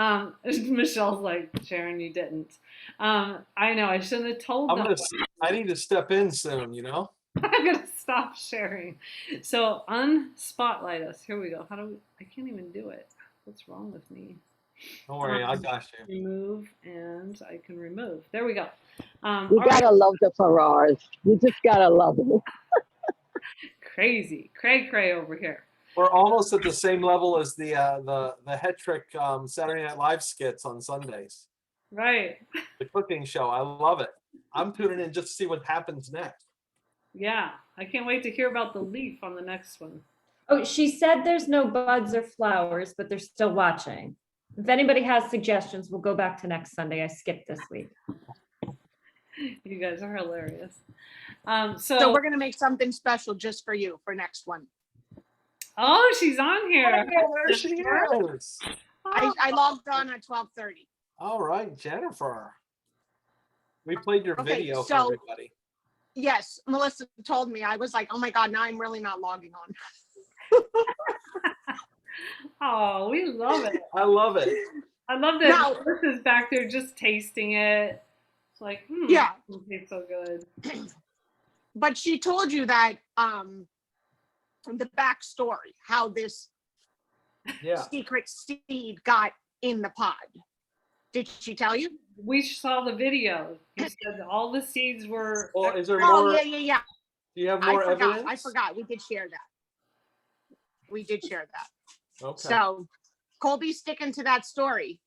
Michelle's like, Sharon, you didn't. I know, I shouldn't have told them. I need to step in soon, you know? I'm going to stop sharing. So unspotlight us. Here we go. How do we, I can't even do it. What's wrong with me? Don't worry, I got you. Remove, and I can remove. There we go. You gotta love the Ferraris. You just gotta love them. Crazy, cray over here. We're almost at the same level as the Hetrick Saturday Night Live skits on Sundays. Right. The cooking show. I love it. I'm tuning in just to see what happens next. Yeah, I can't wait to hear about the leaf on the next one. Oh, she said there's no buds or flowers, but they're still watching. If anybody has suggestions, we'll go back to next Sunday. I skipped this week. You guys are hilarious. So we're gonna make something special just for you for next one. Oh, she's on here. Oh, there she is. I logged on at 12:30. All right, Jennifer. We played your Okay, video for so- everybody. Yes, Melissa told me. I was like, oh my God, now I'm really not logging on. Oh, we love it. I love it. I love that Now- Melissa's back there just tasting it. It's like, Yeah. it tastes so good. But she told you that the backstory, how this Yeah. secret seed got in the pod. Did she tell you? We saw the video. You said all the seeds were. Well, is there Oh, more? yeah. Do you have I more forgot. evidence? I forgot. We did share that. We did share that. Okay. So Colby's sticking to that story.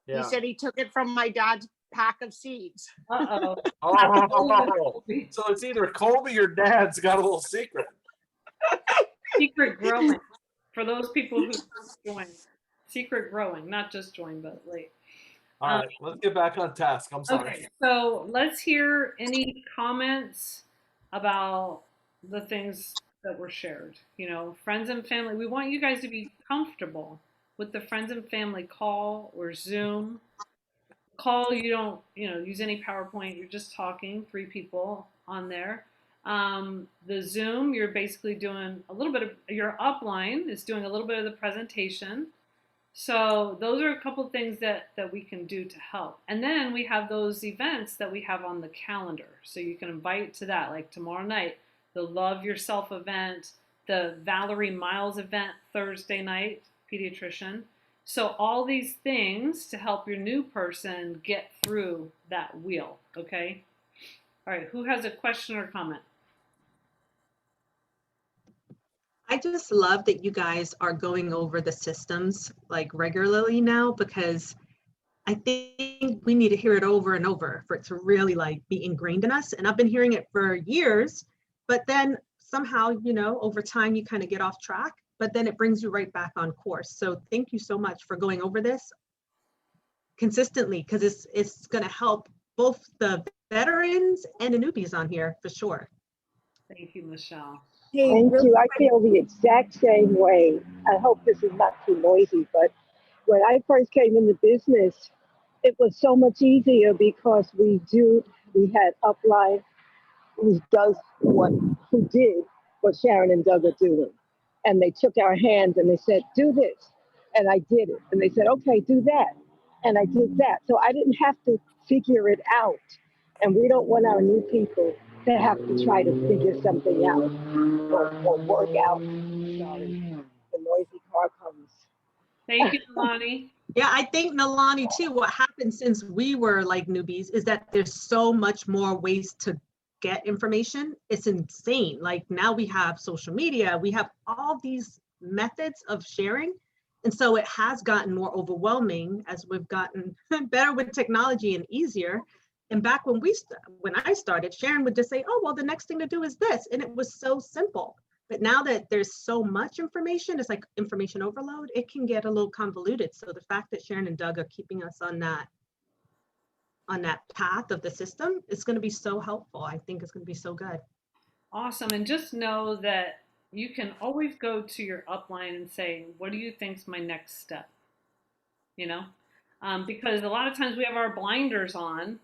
yeah. He said he took it from my dad's pack of seeds. Uh-oh. Oh, so it's either Colby or Dad's got a little secret. Secret growing. For those people who just joined. Secret growing, not just join, but late. All right, let's get back on task. I'm sorry. Okay, so let's hear any comments about the things that were shared. You know, friends and family. We want you guys to be comfortable with the friends and family call or Zoom. Call, you don't, use any PowerPoint. You're just talking, 3 people on there. The Zoom, you're basically doing a little bit of, your upline is doing a little bit of the presentation. So those are a couple of things that we can do to help. And then we have those events that we have on the calendar. So you can invite to that, like tomorrow night, the Love Yourself event, the Valerie Miles event Thursday night, pediatrician. So all these things to help your new person get through that wheel, okay? All right, who has a question or comment? I just love that you guys are going over the systems like regularly now, because I think we need to hear it over and over for it to really like be ingrained in us. And I've been hearing it for years, but then somehow, over time you kind of get off track, but then it brings you right back on course. So thank you so much for going over this consistently, because it's going to help both the veterans and the newbies on here for sure. Thank you, Michelle. Thank you. I feel the exact same way. I hope this is not too noisy, but when I first came in the business, it was so much easier because we had upline who did what Sharon and Doug are doing. And they took our hands and they said, do this. And I did it. And they said, okay, do that. And I did that. So I didn't have to figure it out. And we don't want our new people to have to try to figure something out or work out. Sorry, the noisy car comes. Thank you, Lonnie. Yeah, I think Nalani too, what happened since we were like newbies is that there's so much more ways to get information, it's insane. Like now we have social media, we have all these methods of sharing. And so it has gotten more overwhelming as we've gotten better with technology and easier. And back when I started, Sharon would just say, oh, well, the next thing to do is this. And it was so simple. But now that there's so much information, it's like information overload, it can get a little convoluted. So the fact that Sharon and Doug are keeping us on that path of the system is going to be so helpful. I think it's going to be so good. Awesome. And just know that you can always go to your upline and say, what do you think's my next step? You know, because a lot of times we have our blinders on,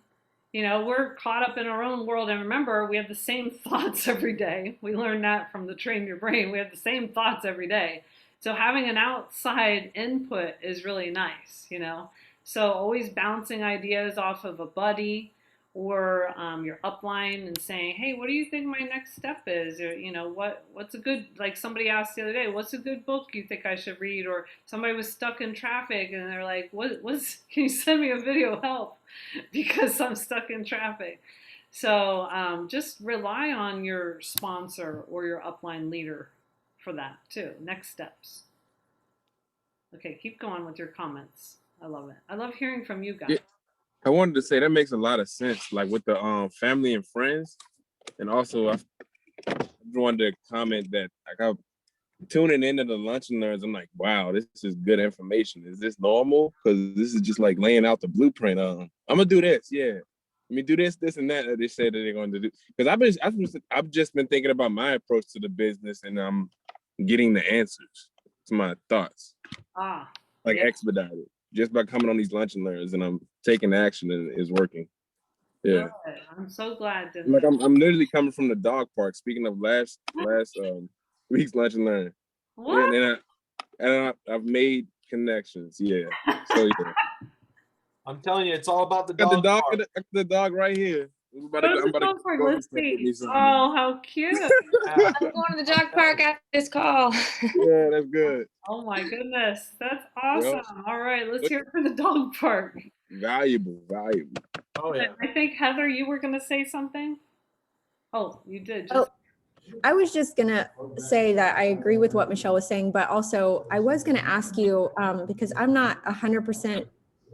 you know, we're caught up in our own world. And remember, we have the same thoughts every day. We learned that from the Train Your Brain. We have the same thoughts every day. So having an outside input is really nice, you know. So always bouncing ideas off of a buddy or your upline and saying, hey, what do you think my next step is? Or, you know, what's a good, like somebody asked the other day, what's a good book you think I should read? Or somebody was stuck in traffic and they're like, can you send me a video help? Because I'm stuck in traffic. So just rely on your sponsor or your upline leader for that too. Next steps. Okay, keep going with your comments. I love it. I love hearing from you guys. Yeah, I wanted to say that makes a lot of sense, like with the family and friends. And also I wanted to comment that like I'm tuning into the Lunch and Learns, I'm like, wow, this is good information. Is this normal? Because this is just like laying out the blueprint. I'm gonna do this, yeah. Let me do this, this, and that they say that they're going to do. Because I've just been thinking about my approach to the business, and I'm getting the answers to my thoughts. Like expedited. Just by coming on these Lunch and Learns, and I'm taking action, and it's working. Yeah. Good. I'm so glad. Like I'm literally coming from the dog park. Speaking of last week's Lunch and Learn. What? And I've made connections. Yeah. So yeah. I'm telling you, it's all about the Got dog. the dog right here. I'm about to go Let's see. Oh, how cute. I'm going to the dog park after this call. Yeah, that's good. Oh my goodness. That's awesome. Yep. All right, let's hear it for the dog park. Valuable. Oh yeah. I think Heather, you were gonna say something. Oh, you did. I was just gonna say that I agree with what Michelle was saying, but also I was gonna ask you, because I'm not 100%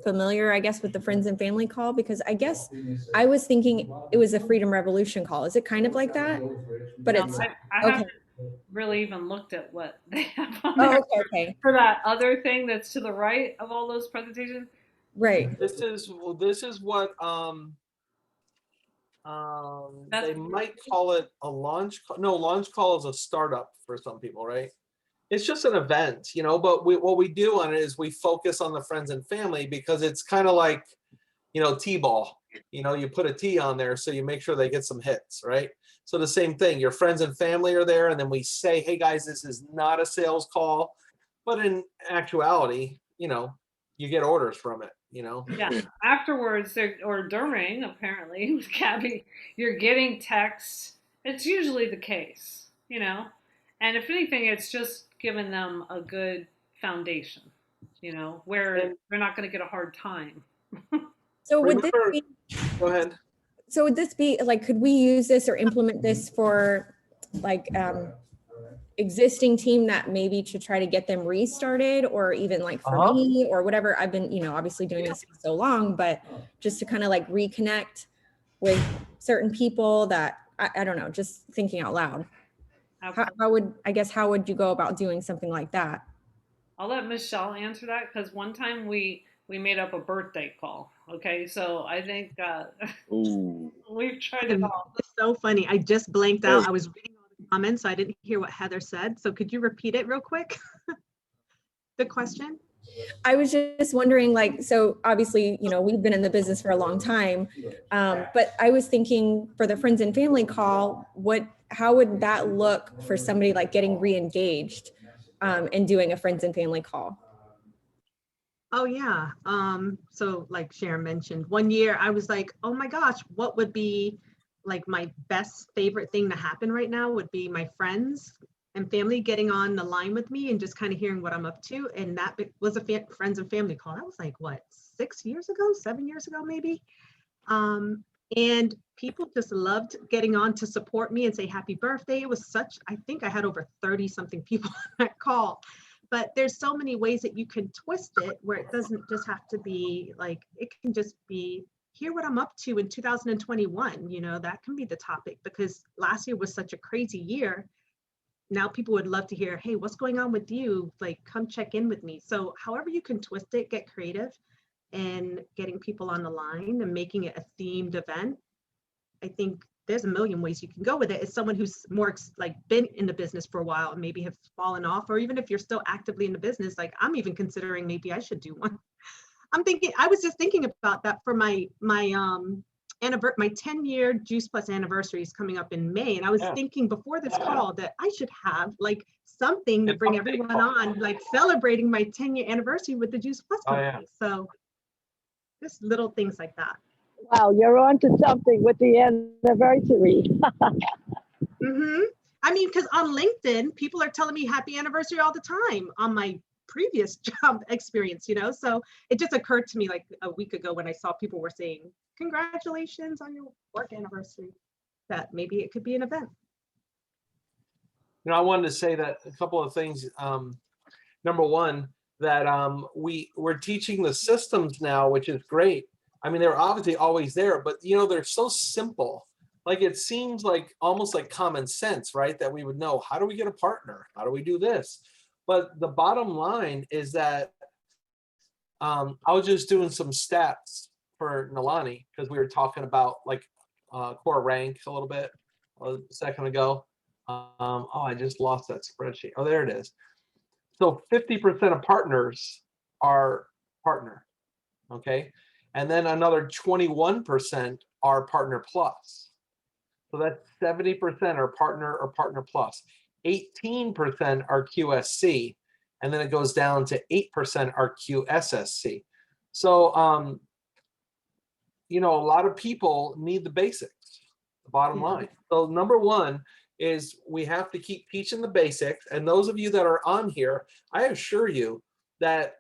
familiar, I guess, with the friends and family call, because I guess I was thinking it was a Freedom Revolution call. Is it kind of like that? But no, it's I okay. haven't really even looked at what they have on there for that other thing that's to the right of all those presentations. Right. This is what they might call it a launch call. No, launch call is a startup for some people, right? It's just an event, you know, but what we do on it is we focus on the friends and family, because it's kind of like, you know, T-ball, you know, you put a T on there so you make sure they get some hits, right? So the same thing, your friends and family are there, and then we say, hey guys, this is not a sales call, but in actuality, you know, you get orders from it, you know? Yeah, afterwards or during, apparently, with Gabby, you're getting texts. It's usually the case, you know? And if anything, it's just giving them a good foundation, you know, where they're not going to get a hard time. So would this be, go ahead. So would this be like, could we use this or implement this for like existing team that maybe to try to get them restarted, or even like for me or whatever? I've been, you know, obviously doing this for so long, but just to kind of like reconnect with certain people that I don't know, just thinking out loud. How would you go about doing something like that? I'll let Michelle answer that, because one time we made up a birthday call. Okay, so I think we've tried it all. It's so funny. I just blanked out. I was reading all the comments, so I didn't hear what Heather said. So could you repeat it real quick? The question? I was just wondering, like, so obviously, you know, we've been in the business for a long time, but I was thinking for the friends and family call, how would that look for somebody like getting re-engaged and doing a friends and family call? Oh yeah. So like Sharon mentioned, one year I was like, oh my gosh, what would be like my best favorite thing to happen right now would be my friends and family getting on the line with me and just kind of hearing what I'm up to. And that was a friends and family call. That was like, what, 7 years ago, maybe? And people just loved getting on to support me and say happy birthday. It was such, I think I had over 30 something people on that call. But there's so many ways that you can twist it where it doesn't just have to be like, it can just be, hear what I'm up to in 2021. You know, that can be the topic, because last year was such a crazy year. Now people would love to hear, hey, what's going on with you? Like, come check in with me. So however you can twist it, get creative, and getting people on the line and making it a themed event. I think there's a million ways you can go with it. As someone who's more like been in the business for a while and maybe have fallen off, or even if you're still actively in the business, like I'm even considering maybe I should do one. I was just thinking about that for my 10-year Juice Plus anniversary is coming up in May. And I was thinking before this call that I should have like something to bring everyone on, like celebrating my 10-year anniversary with the Juice Plus company. So just little things like that. Wow, you're on to something with the anniversary. I mean, because on LinkedIn, people are telling me happy anniversary all the time on my previous job experience, you know? So it just occurred to me like a week ago when I saw people were saying, congratulations on your work anniversary, that maybe it could be an event. You know, I wanted to say that a couple of things. Number one, that we're teaching the systems now, which is great. I mean, they're obviously always there, but you know, they're so simple. Like it seems like almost like common sense, right? That we would know, how do we get a partner? How do we do this? But the bottom line is that I was just doing some stats for Nalani because we were talking about like core rank a little bit a second ago. Oh, I just lost that spreadsheet. Oh, there it is. So 50% of partners are partner, okay? And then another 21% are partner plus. So that's 70% are partner or partner plus. 18% are QSC, and then it goes down to 8% are QSSC. So, you know, a lot of people need the basics, the bottom line. So number one is we have to keep teaching the basics. And those of you that are on here, I assure you that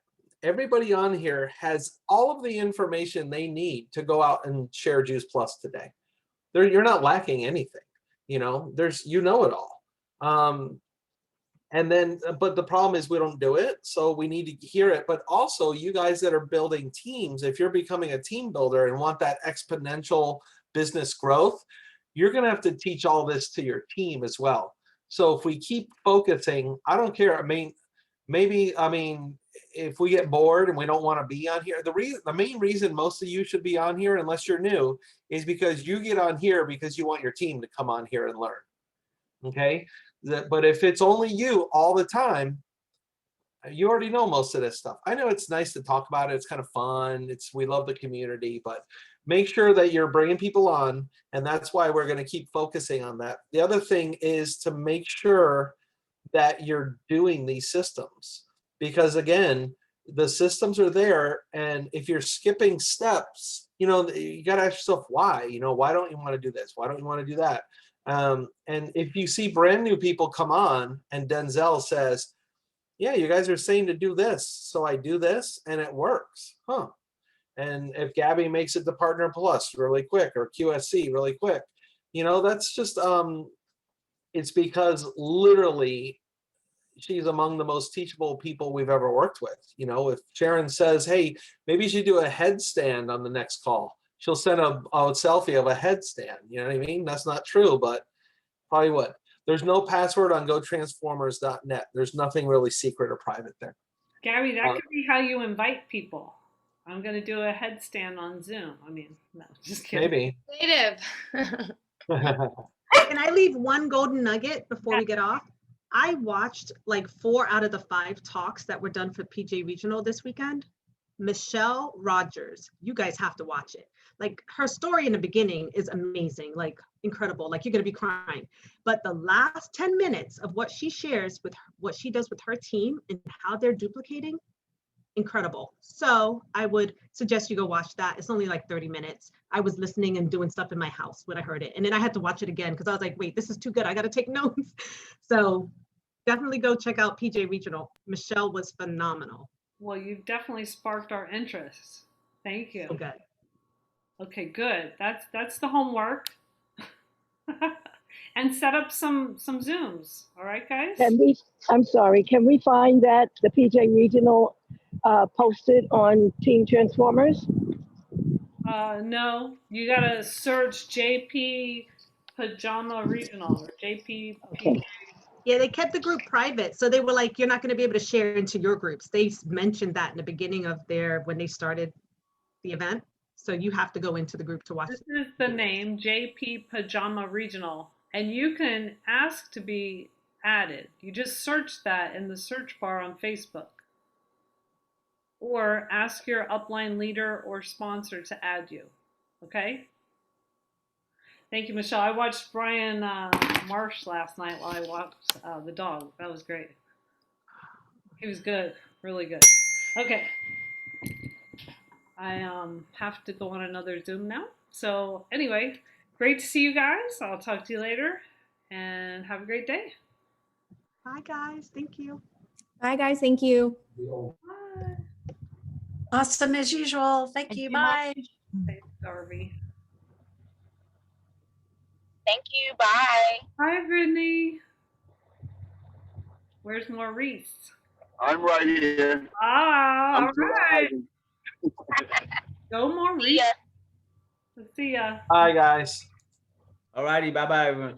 everybody on here has all of the information they need to go out and share Juice Plus today. You're not lacking anything, you know, you know it all. And then, but the problem is we don't do it. So we need to hear it. But also you guys that are building teams, if you're becoming a team builder and want that exponential business growth, you're going to have to teach all this to your team as well. So if we keep focusing, I don't care. I mean, maybe, if we get bored and we don't want to be on here, the main reason most of you should be on here, unless you're new, is because you get on here because you want your team to come on here and learn. Okay. But if it's only you all the time, you already know most of this stuff. I know it's nice to talk about it. It's kind of fun. We love the community, but make sure that you're bringing people on. And that's why we're going to keep focusing on that. The other thing is to make sure that you're doing these systems, because again, the systems are there. And if you're skipping steps, you know, you got to ask yourself why. You know, why don't you want to do this? Why don't you want to do that? And if you see brand new people come on and Denzel says, yeah, you guys are saying to do this, so I do this and it works, huh? And if Gabby makes it to Partner Plus really quick, or QSC really quick, you know, that's just, it's because literally she's among the most teachable people we've ever worked with. You know, if Sharon says, hey, maybe you should do a headstand on the next call, she'll send a selfie of a headstand. You know what I mean? That's not true, but probably would. There's no password on GoTransformers.net. There's nothing really secret or private there. Gary, that could be how you invite people. I'm going to do a headstand on Zoom. I mean, no, just kidding. Maybe. Creative. Can I leave one golden nugget before we get off? I watched like 4 out of the 5 talks that were done for PJ Regional this weekend. Michelle Rogers, you guys have to watch it. Like, her story in the beginning is amazing, like incredible, like you're gonna be crying. But the last 10 minutes of what she shares with what she does with her team and how they're duplicating, incredible. So I would suggest you go watch that. It's only like 30 minutes. I was listening and doing stuff in my house when I heard it. And then I had to watch it again because I was like, wait, this is too good. I got to take notes. So definitely go check out PJ Regional. Michelle was phenomenal. Well, you've definitely sparked our interest. Thank you. So good. Okay, good. That's the homework. And set up some Zooms. All right, guys? I'm sorry, can we find that the PJ Regional posted on Team Transformers? No, you gotta search JP Pajama Regional or JP. Okay. Yeah, they kept the group private. So they were like, you're not going to be able to share into your groups. They mentioned that in the beginning of when they started the event. So you have to go into the group to watch. This is the name, JP Pajama Regional. And you can ask to be added. You just search that in the search bar on Facebook. Or ask your upline leader or sponsor to add you. Okay? Thank you, Michelle. I watched Brian Marsh last night while I walked the dog. That was great. He was good, really good. Okay. I have to go on another Zoom now. So anyway, great to see you guys. I'll talk to you later and have a great day. Bye, guys. Thank you. Bye, guys. Thank you. Bye. Awesome as usual. Thank you. Bye. Thanks, Darby. Thank you. Bye. Hi, Brittany. Where's Maurice? I'm right here. Ah, all right. driving. Go, Maurice. Let's see ya. Bye, guys. Alrighty, bye bye everyone.